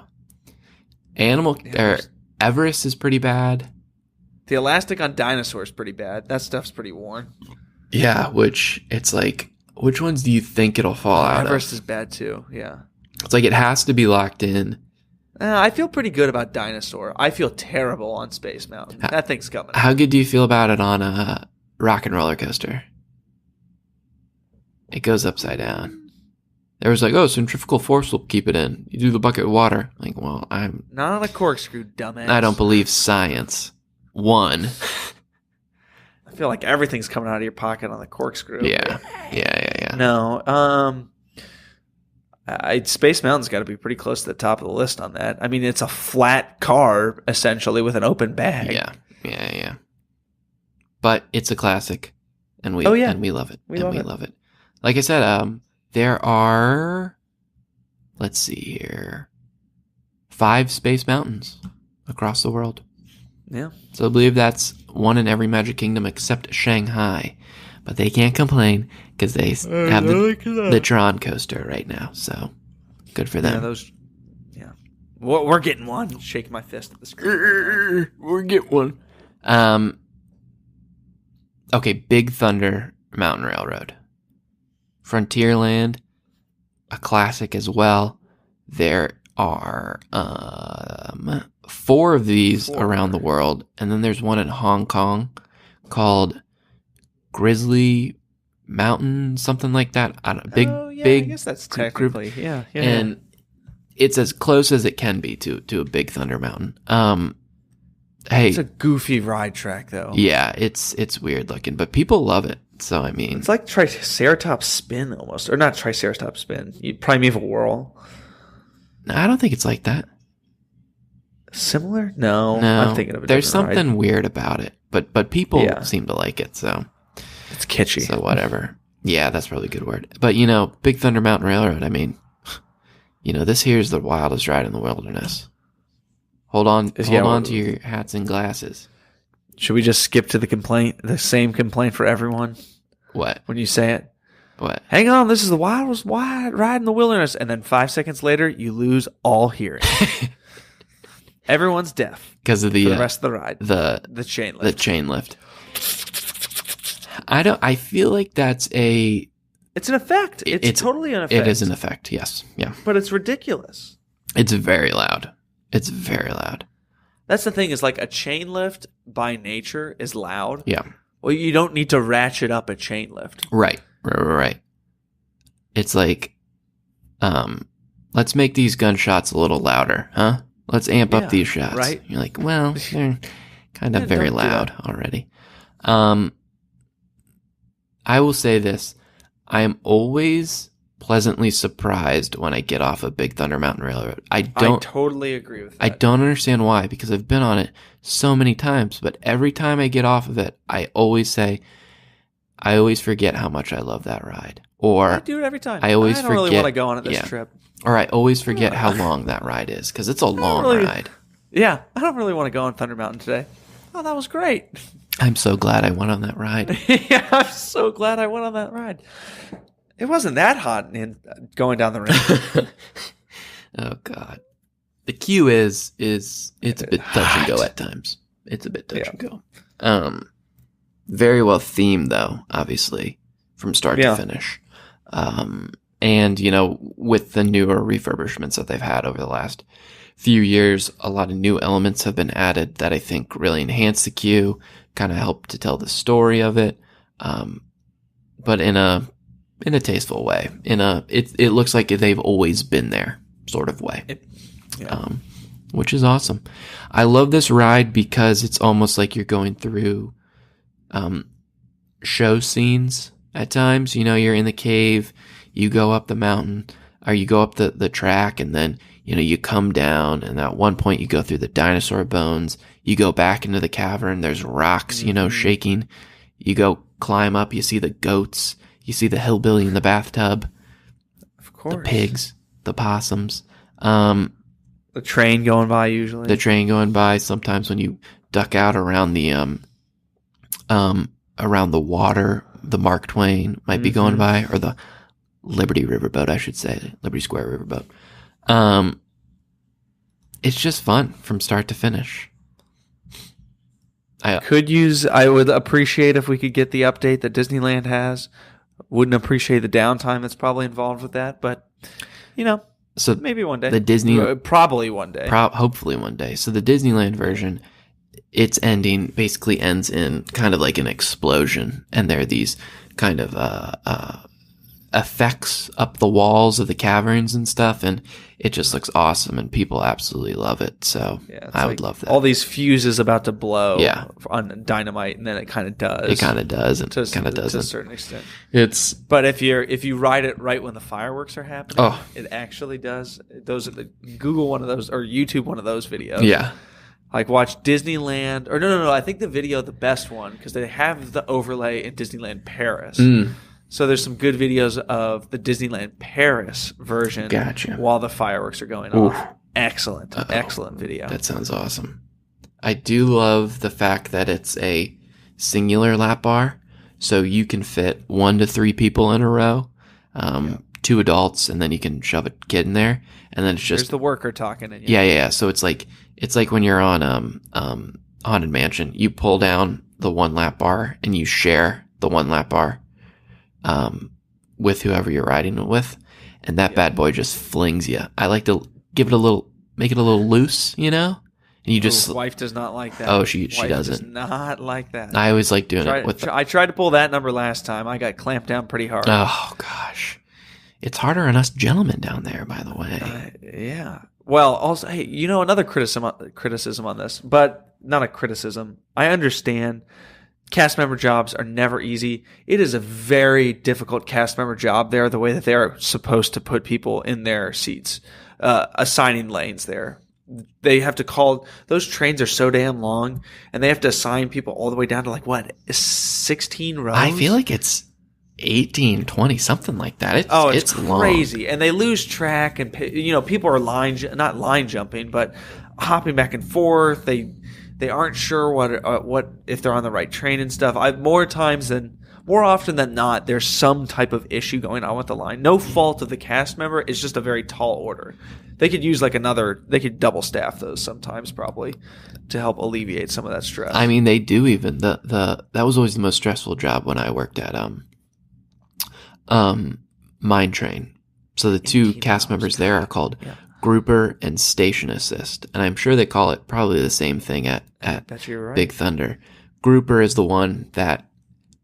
Everest is pretty bad. The elastic on Dinosaur is pretty bad. That stuff's pretty worn. Yeah, which it's like, which ones do you think it'll fall out of? Everest is bad too. Yeah. It's like it has to be locked in. I feel pretty good about Dinosaur. I feel terrible on Space Mountain. That thing's coming. How good do you feel about it on a Rock and Roller Coaster? It goes upside down. There was like, centrifugal force will keep it in. You do the bucket of water. Like, well, I'm not on a corkscrew, dumbass. I don't believe science. One. I feel like everything's coming out of your pocket on the corkscrew. Yeah. No. Space Mountain's got to be pretty close to the top of the list on that. I mean, it's a flat car, essentially, with an open bag. Yeah. But it's a classic. And we love it. We love it. Like I said, there are, let's see here, 5 Space Mountains across the world. Yeah. So I believe that's one in every Magic Kingdom except Shanghai. But they can't complain because they have the Tron coaster right now. So good for them. Yeah. We're getting one. Shaking my fist at the screen. We'll get one. Okay, Big Thunder Mountain Railroad. Frontierland, a classic as well. There are 4 of these around the world, and then there's one in Hong Kong called Grizzly Mountain, something like that. I don't know, big. I guess that's technically, yeah. And it's as close as it can be to a Big Thunder Mountain. Hey, it's a goofy ride track, though. Yeah, it's weird looking, but people love it. So, I mean, it's like Triceratops Spin almost, or not Triceratops Spin, Primeval Whirl. No, I don't think it's like that. Similar? No, I'm thinking of a there's different something ride. weird about it, but people seem to like it, so it's kitschy. So whatever. Yeah, that's probably a good word. But Big Thunder Mountain Railroad. I mean, this here is the wildest ride in the wilderness. Hold on to your hats and glasses. Should we just skip to the same complaint for everyone? What? When you say it? What? Hang on, this is the wildest ride in the wilderness. And then 5 seconds later, you lose all hearing. Everyone's deaf. Because of the rest of the ride. The chain lift. The chain lift. I feel like that's it's an effect. It's totally an effect. It is an effect, yes. Yeah. But it's ridiculous. It's very loud. That's the thing, is like a chain lift by nature is loud. Yeah. Well, you don't need to ratchet up a chain lift. Right. It's like, let's make these gunshots a little louder, huh? Let's amp up these shots. Right. You're like, well, they're kind of very loud already. I will say this. I am always pleasantly surprised when I get off of Big Thunder Mountain Railroad. I totally agree with that. I don't understand why, because I've been on it so many times, but every time I get off of it, I always forget how much I love that ride. Or I do it every time. I don't really want to go on it this trip. Or I always forget how long that ride is, because it's a long ride. Yeah, I don't really want to go on Thunder Mountain today. Oh, that was great. I'm so glad I went on that ride. Yeah, I'm so glad I went on that ride. It wasn't that hot in going down the ramp. Oh God, the queue is it's a bit touch and go at times. It's a bit touch and go. Very well themed though, obviously from start to finish. And with the newer refurbishments that they've had over the last few years, a lot of new elements have been added that I think really enhance the queue, kind of help to tell the story of it, but in a tasteful way. It looks like they've always been there sort of way, which is awesome. I love this ride because it's almost like you're going through show scenes at times. You're in the cave, you go up the mountain, or you go up the track, and then you come down, and at one point you go through the dinosaur bones, you go back into the cavern, there's rocks shaking, you go climb up, you see the goats, you see the hillbilly in the bathtub, of course, the pigs, the possums, the train going by usually. The train going by. Sometimes when you duck out around the water, the Mark Twain might be going by, or the Liberty Riverboat, I should say, Liberty Square Riverboat. It's just fun from start to finish. I would appreciate if we could get the update that Disneyland has. Wouldn't appreciate the downtime that's probably involved with that, but so maybe one day. The Disney probably one day. Hopefully one day. So the Disneyland version, its ending basically ends in kind of like an explosion, and there are these kind of effects up the walls of the caverns and stuff, and it just looks awesome, and people absolutely love it. So I would love that. All these fuses about to blow on dynamite, and then it kind of does. It kind of does, and kind of doesn't to a certain extent. But if you ride it right when the fireworks are happening, it actually does. Google one of those or YouTube one of those videos. Yeah. Like watch Disneyland, or no. I think the best one, because they have the overlay in Disneyland Paris. So there's some good videos of the Disneyland Paris version while the fireworks are going off. Excellent video. That sounds awesome. I do love the fact that it's a singular lap bar, so you can fit 1 to 3 people in a row, 2 adults, and then you can shove a kid in there, and then it's just there's the worker talking. And yeah. So it's like when you're on Haunted Mansion, you pull down the 1 lap bar and you share the 1 lap bar with whoever you're riding with, and that bad boy just flings you. I like to make it a little loose, and you just. Wife does not like that. Oh, she doesn't. Does not like that. I always like doing it with. I tried to pull that number last time. I got clamped down pretty hard. Oh gosh, it's harder on us gentlemen down there, by the way. Yeah. Well, also, hey, another criticism on this, but not a criticism. I understand. Cast member jobs are never easy. It is a very difficult cast member job there, the way that they're supposed to put people in their seats, assigning lanes there. They have to call – those trains are so damn long, and they have to assign people all the way down to 16 rows? I feel like it's 18, 20, something like that. It's crazy. Long. And they lose track, and people are not line jumping, but hopping back and forth. They aren't sure what if they're on the right train and stuff. More often than not, there's some type of issue going on with the line. No fault of the cast member. It's just a very tall order. They could use they could double staff those sometimes probably to help alleviate some of that stress. I mean, they do even that was always the most stressful job when I worked at Mine Train. So the 2 cast members there are called Grouper and Station Assist, and I'm sure they call it probably the same thing at right. Big Thunder. Grouper is the one that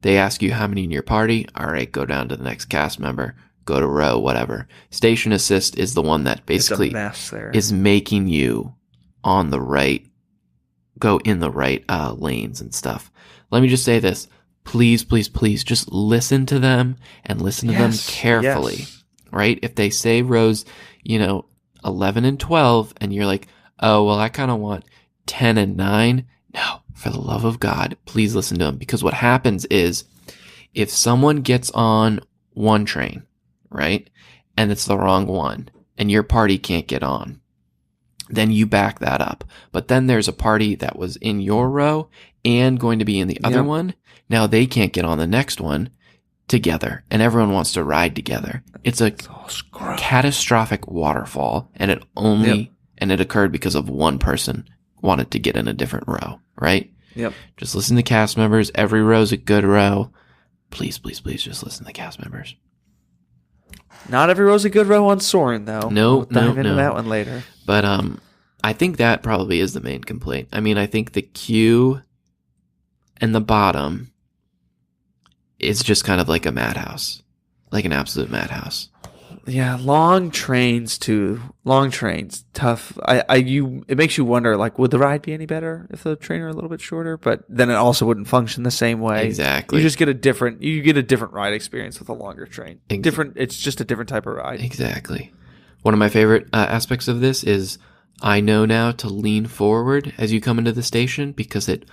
they ask you how many in your party. All right, go down to the next cast member, go to row, whatever. Station Assist is the one that basically is making you go in the right lanes and stuff. Let me just say this. Please, please, please just listen to them and listen to them carefully, right? If they say rows, 11 and 12, and you're like, oh, well, I kind of want 10 and 9. No, for the love of God, please listen to them. Because what happens is if someone gets on one train, right, and it's the wrong one, and your party can't get on, then you back that up. But then there's a party that was in your row, and going to be in the other one. Now they can't get on the next one together, and everyone wants to ride together. It's a catastrophic waterfall, and it occurred because of one person wanted to get in a different row, right? Yep. Just listen to cast members. Every row's a good row. Please, please, please just listen to the cast members. Not every row's a good row on Soarin', though. We'll dive into that one later. But I think that probably is the main complaint. I mean, I think the queue and the bottom is just kind of like a madhouse, like an absolute madhouse. Yeah, long trains too. Long trains, tough. It makes you wonder, like, would the ride be any better if the train were a little bit shorter? But then it also wouldn't function the same way. Exactly. You just get a different ride experience with a longer train. It's just a different type of ride. Exactly. One of my favorite aspects of this is I know now to lean forward as you come into the station because it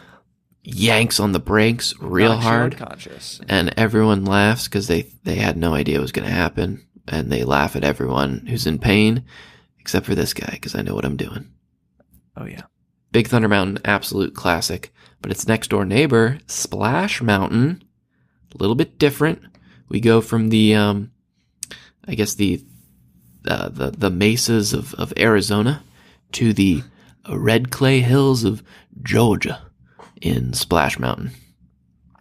yanks on the brakes real hard. Unconscious. And everyone laughs because they had no idea it was going to happen. And they laugh at everyone who's in pain, except for this guy, because I know what I'm doing. Oh, yeah. Big Thunder Mountain, absolute classic. But its next door neighbor, Splash Mountain, a little bit different. We go from the mesas of Arizona to the red clay hills of Georgia in Splash Mountain.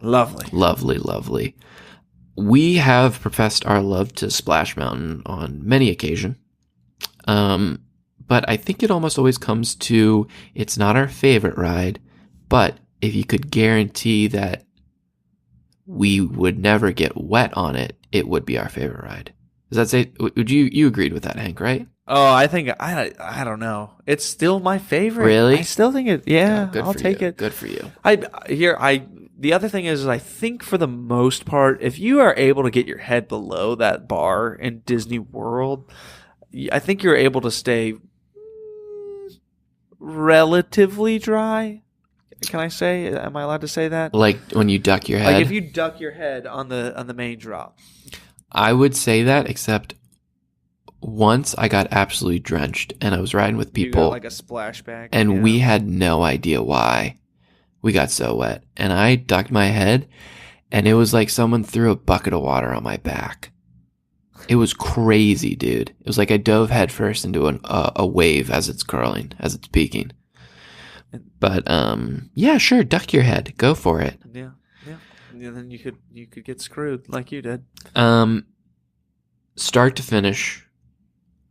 Lovely. Lovely, lovely. We have professed our love to Splash Mountain on many occasions, but I think it almost always comes to it's not our favorite ride, but if you could guarantee that we would never get wet on it, it would be our favorite ride. Does that say? Would you agreed with that, Hank? Right? Oh, I think I don't know. It's still my favorite. Really? I still think it. Yeah, I'll take it. Good for you. The other thing is I think for the most part, if you are able to get your head below that bar in Disney World, I think you're able to stay relatively dry. Can I say? Am I allowed to say that? Like when you duck your head? Like if you duck your head on the main drop. I would say that, except once I got absolutely drenched and I was riding with people. You got like a splashback. And we had no idea why we got so wet. And I ducked my head and it was like someone threw a bucket of water on my back. It was crazy, dude. It was like I dove headfirst into a wave as it's curling, as it's peaking. But yeah, sure, duck your head. Go for it. Yeah. And then you could get screwed like you did. Start to finish,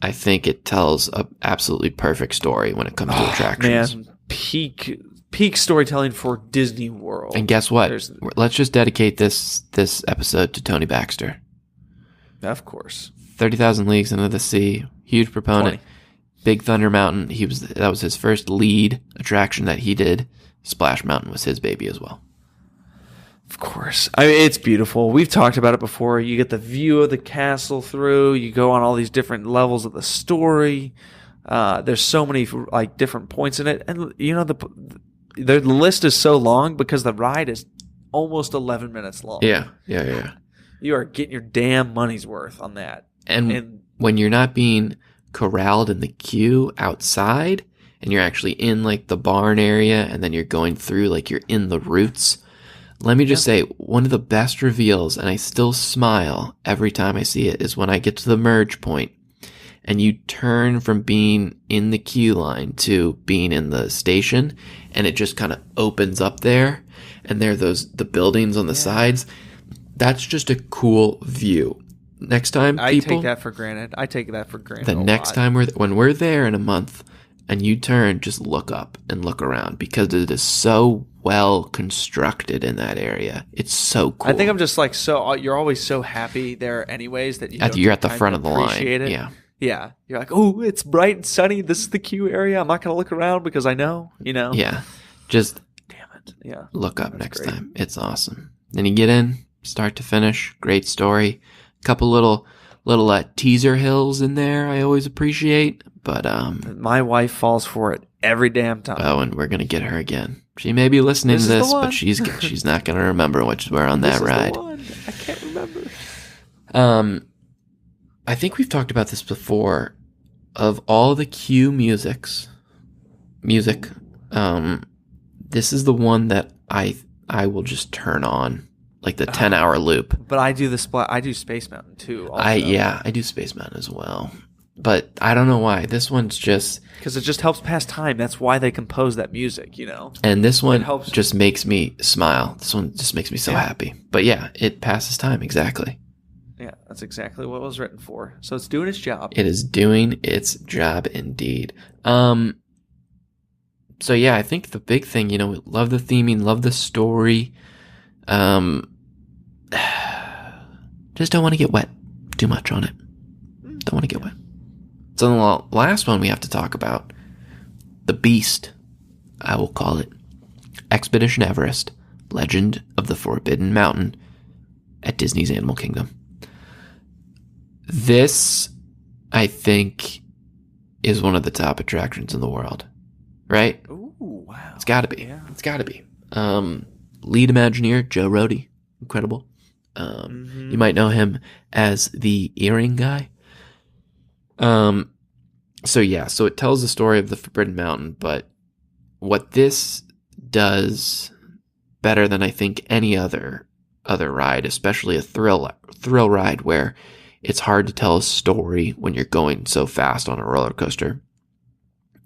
I think it tells a absolutely perfect story when it comes to attractions. Man, peak storytelling for Disney World. And guess what? Let's just dedicate this episode to Tony Baxter. Of course. 30,000 Leagues Under the Sea, huge proponent. 20. Big Thunder Mountain, that was his first lead attraction that he did. Splash Mountain was his baby as well. Of course. I mean, it's beautiful. We've talked about it before. You get the view of the castle through. You go on all these different levels of the story. There's so many like different points in it. And, you know, the list is so long because the ride is almost 11 minutes long. Yeah. You are getting your damn money's worth on that. And when you're not being corralled in the queue outside and you're actually in like the barn area and then you're going through like you're in the roots. Let me just say, one of the best reveals, and I still smile every time I see it, is when I get to the merge point and you turn from being in the queue line to being in the station, and it just kind of opens up there, and there are the buildings on the sides. That's just a cool view. Next time, I take that for granted. The next time when we're there in a month, and you turn, just look up and look around because it is so well constructed in that area. It's so cool. I think I'm just like you're always so happy there anyways that you're at the front of the line. It. Yeah. You're like, oh, it's bright and sunny. This is the queue area. I'm not going to look around because I know, you know. Yeah. Just damn it. Yeah. Look up next time. It's awesome. Then you get in, start to finish. Great story. Couple little teaser hills in there I always appreciate. But my wife falls for it every damn time. Oh, and we're gonna get her again. She may be listening to this, but she's not gonna remember which we're on that ride. I can't remember. I think we've talked about this before. Of all the queue music, this is the one that I will just turn on like the 10-hour loop. But I do I do Space Mountain too. Also. I do Space Mountain as well. But I don't know why. This one's just... Because it just helps pass time. That's why they compose that music, you know? And this one just makes me smile. This one just makes me so happy. But yeah, it passes time, exactly. Yeah, that's exactly what it was written for. So it's doing its job. It is doing its job indeed. So yeah, I think the big thing, you know, love the theming, love the story. Just don't want to get wet too much on it. Don't want to get wet. So the last one we have to talk about, the Beast, I will call it, Expedition Everest, Legend of the Forbidden Mountain at Disney's Animal Kingdom. This, I think, is one of the top attractions in the world, right? Ooh, wow. It's got to be. Yeah. It's got to be. Lead Imagineer, Joe Rohde, incredible. You might know him as the earring guy. So it tells the story of the Forbidden Mountain, but what this does better than I think any other ride, especially a thrill ride where it's hard to tell a story when you're going so fast on a roller coaster.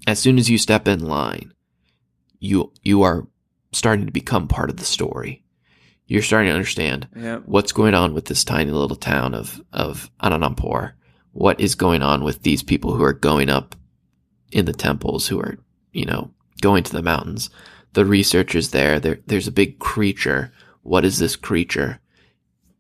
As soon as you step in line, you are starting to become part of the story. You're starting to understand what's going on with this tiny little town of Anandapur. What is going on with these people who are going up in the temples, who are, you know, going to the mountains. The researchers there's a big creature. What is this creature?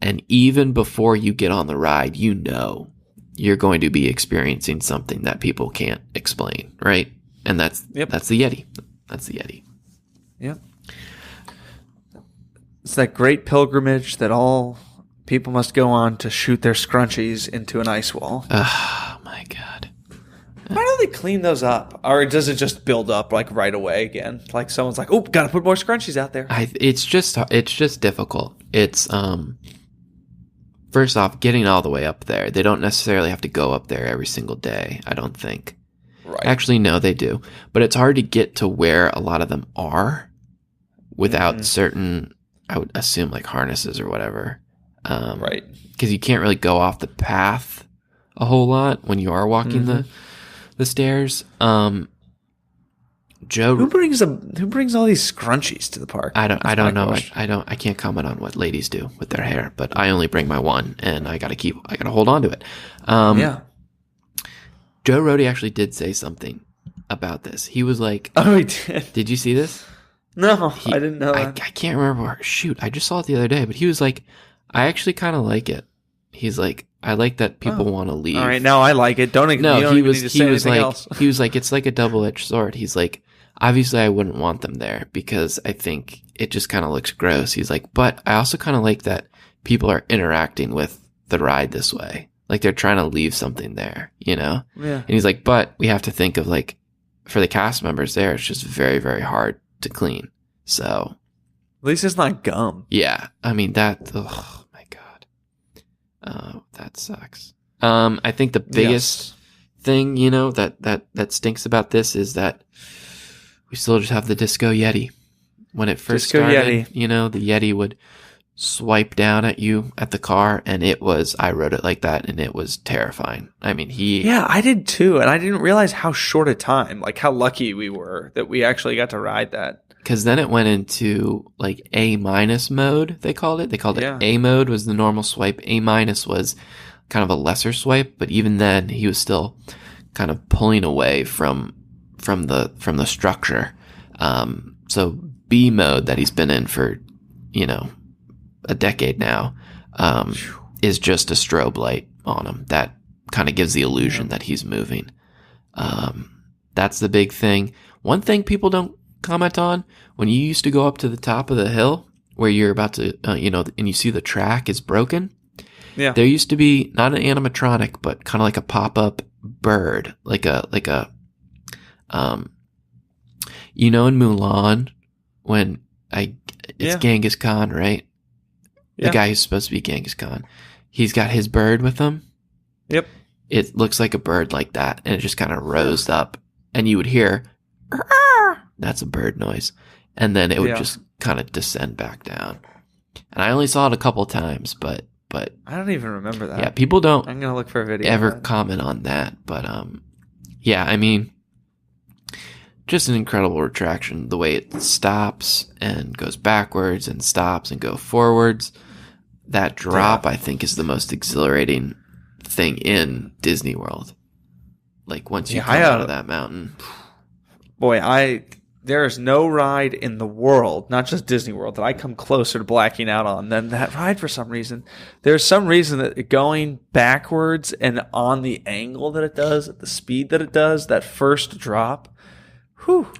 And even before you get on the ride, you know you're going to be experiencing something that people can't explain, right? And that's the Yeti. That's the Yeti. Yep. It's that great pilgrimage that all people must go on to shoot their scrunchies into an ice wall. Oh, my God. Why don't they clean those up? Or does it just build up like right away again? Like someone's like, oh, gotta put more scrunchies out there. It's just difficult. It's, first off, getting all the way up there. They don't necessarily have to go up there every single day, I don't think. Right. Actually, no, they do. But it's hard to get to where a lot of them are without certain, I would assume, like harnesses or whatever. Right. Because you can't really go off the path a whole lot when you are walking the stairs. Joe, who brings all these scrunchies to the park? I don't know. I can't comment on what ladies do with their hair, but I only bring my one, and I gotta hold on to it. Joe Rohde actually did say something about this. He was like, "Oh, he did. Did you see this?" No, I didn't know that. I can't remember. Shoot, I just saw it the other day. But he was like, "I actually kind of like it." He's like, "I like that people want to leave." All right, now I like it. He was like, it's like a double-edged sword. He's like, obviously, I wouldn't want them there because I think it just kind of looks gross. He's like, but I also kind of like that people are interacting with the ride this way. Like they're trying to leave something there, you know? Yeah. And he's like, but we have to think of like, for the cast members there, it's just very, very hard to clean. So. At least it's not gum. Yeah. I mean, oh my God. That sucks. I think the biggest thing, you know, that stinks about this is that we still just have the Disco Yeti. When it first started, you know, the Yeti would swipe down at you at the car, and I rode it like that, and it was terrifying. I mean, Yeah, I did too, and I didn't realize how short a time, like how lucky we were that we actually got to ride that. Because then it went into like A- mode, they called it. They called it A mode was the normal swipe. A- was kind of a lesser swipe, but even then he was still kind of pulling away from the structure. So B mode that he's been in for, you know, a decade now, is just a strobe light on him that kind of gives the illusion that he's moving. That's the big thing. One thing people don't comment on, when you used to go up to the top of the hill where you're about to, you know, and you see the track is broken. Yeah. There used to be not an animatronic, but kind of like a pop-up bird, like a, you know, in Mulan, when it's Genghis Khan, right? The guy who's supposed to be Genghis Khan. He's got his bird with him. Yep. It looks like a bird like that, and it just kind of rose up, and you would hear, "Arr!" That's a bird noise. and then it would just kind of descend back down. And I only saw it a couple times, but I don't even remember that. yeah, people don't I'm gonna look for a video. ever comment on that. But yeah, I mean, just an incredible retraction. The way it stops and goes backwards and stops and go forwards. That drop, I think, is the most exhilarating thing in Disney World. Like once you come out of that mountain. Boy, there's no ride in the world, not just Disney World, that I come closer to blacking out on than that ride for some reason. There's some reason that going backwards and on the angle that it does, at the speed that it does, that first drop, whew.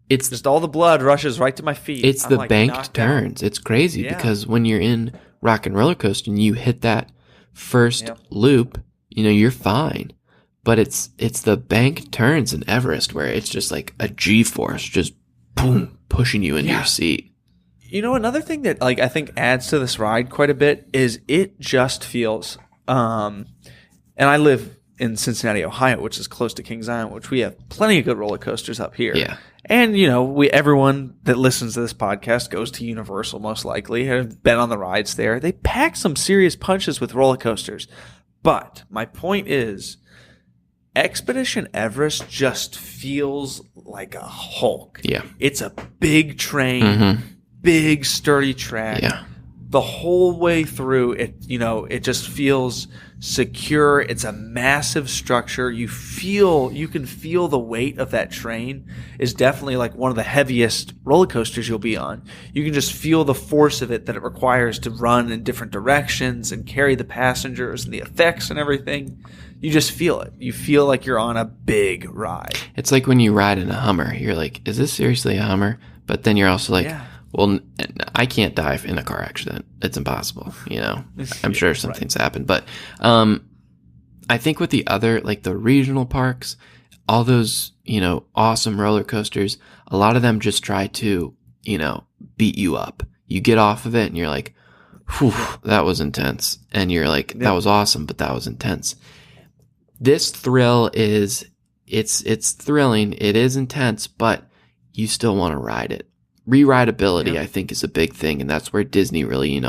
It's just all the blood rushes right to my feet. It's the banked turns. It's crazy because when you're in Rock and Roller Coaster and you hit that first loop, you're fine. But it's the banked turns in Everest where it's just like a G-force just boom pushing you into your seat. Another thing that I think adds to this ride quite a bit is it just feels and I live in Cincinnati, Ohio, which is close to Kings Island, which we have plenty of good roller coasters up here. Yeah. And everyone that listens to this podcast goes to Universal most likely, have been on the rides there. They pack some serious punches with roller coasters. But my point is, Expedition Everest just feels like a Hulk. Yeah. It's a big train, big sturdy track. Yeah. The whole way through it, it just feels secure. It's a massive structure. You can feel the weight of that train is definitely like one of the heaviest roller coasters you'll be on. You can just feel the force of it that it requires to run in different directions and carry the passengers and the effects and everything. You just feel it. You feel like you're on a big ride. It's like when you ride in a Hummer. You're like, is this seriously a Hummer? But then you're also like, well, I can't die in a car accident. It's impossible, I'm sure something's happened. But I think with the other, like the regional parks, all those, awesome roller coasters, a lot of them just try to, beat you up. You get off of it and you're like, whew, that was intense. And you're like, that was awesome, but that was intense. This thrill is, it's thrilling. It is intense, but you still want to ride it. Rerideability, I think, is a big thing, and that's where Disney really,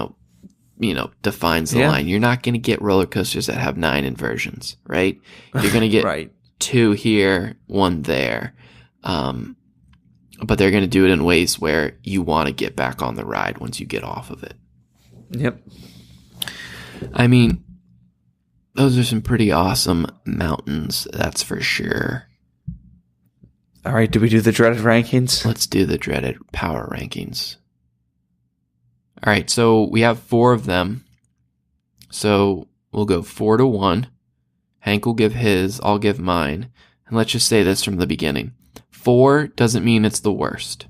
defines the line. You're not going to get roller coasters that have 9 inversions, right? You're going to get 2 here, 1 there, but they're going to do it in ways where you want to get back on the ride once you get off of it. Yep. I mean, those are some pretty awesome mountains, that's for sure. All right, do we do the dreaded rankings? Let's do the dreaded power rankings. All right, so we have 4 of them. So we'll go 4-1. Hank will give his, I'll give mine. And let's just say this from the beginning. 4 doesn't mean it's the worst.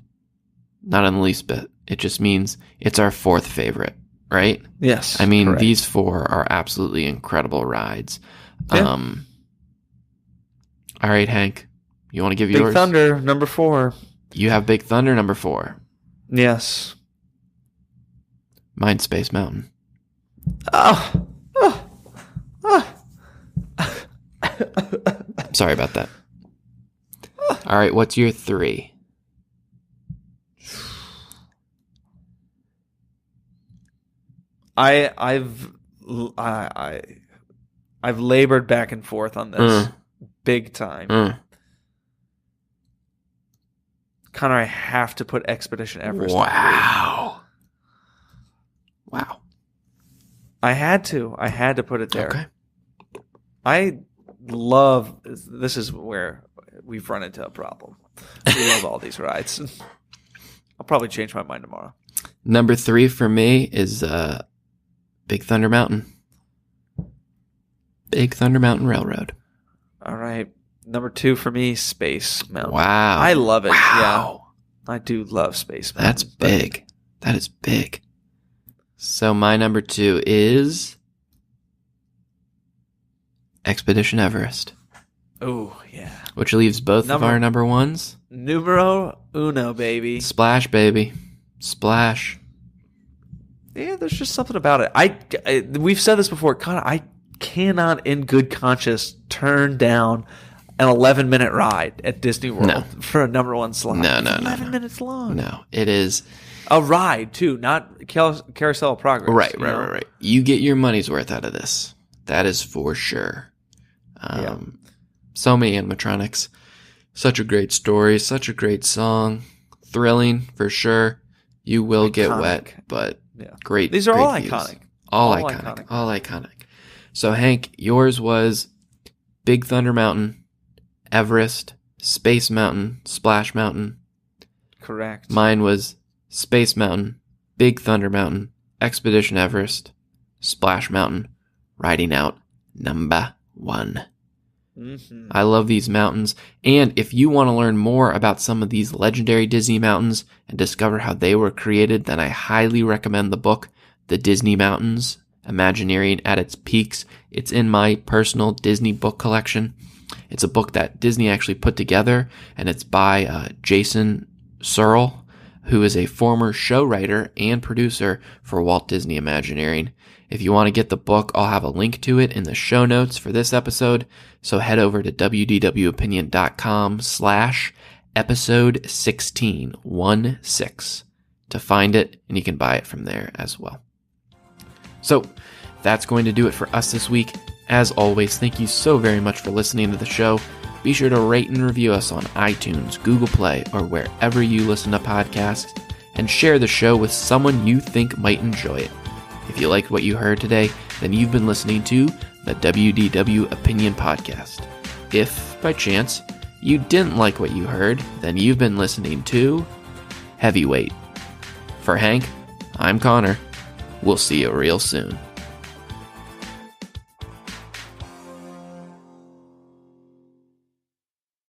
Not in the least bit. It just means it's our 4th favorite, right? Yes. I mean, correct. These 4 are absolutely incredible rides. Yeah. All right, Hank. You want to give yours? Big Thunder, number 4. You have Big Thunder, number 4. Yes. Mine's Space Mountain. Sorry about that. All right, what's your 3? I've labored back and forth on this big time. Connor, I have to put Expedition Everest. Wow. I had to put it there. Okay. I love, this is where we've run into a problem. We love all these rides. I'll probably change my mind tomorrow. Number 3 for me is Big Thunder Mountain. Big Thunder Mountain Railroad. All right. Number 2 for me, Space Mountain. Wow. I love it. Wow. Yeah. I do love Space Mountain. That's big. That is big. So my number 2 is Expedition Everest. Oh, yeah. Which leaves both of our number 1s. Numero uno, baby. Splash, baby. Splash. Yeah, there's just something about it. We've said this before, Connor. I cannot, in good conscience, turn down an 11-minute ride at Disney World No. for a number one slot. No, It's no, 11 minutes long. No, it is. A ride, too, not Carousel of Progress. Right. You get your money's worth out of this. That is for sure. So many animatronics. Such a great story. Such a great song. Thrilling, for sure. You will get wet, but great. These are great all views. iconic. All iconic. So, Hank, yours was Big Thunder Mountain, Everest, Space Mountain, Splash Mountain. Correct. Mine was Space Mountain, Big Thunder Mountain, Expedition Everest, Splash Mountain, riding out number 1. Mm-hmm. I love these mountains, and if you want to learn more about some of these legendary Disney mountains and discover how they were created, then I highly recommend the book, The Disney Mountains, Imagineering at Its Peaks. It's in my personal Disney book collection. It's a book that Disney actually put together, and it's by Jason Searle, who is a former show writer and producer for Walt Disney Imagineering. If you want to get the book, I'll have a link to it in the show notes for this episode. So head over to wdwopinion.com/episode 16 to find it, and you can buy it from there as well. So that's going to do it for us this week. As always, thank you so very much for listening to the show. Be sure to rate and review us on iTunes, Google Play, or wherever you listen to podcasts, and share the show with someone you think might enjoy it. If you liked what you heard today, then you've been listening to the WDW Opinion Podcast. If, by chance, you didn't like what you heard, then you've been listening to Heavyweight. For Hank, I'm Connor. We'll see you real soon.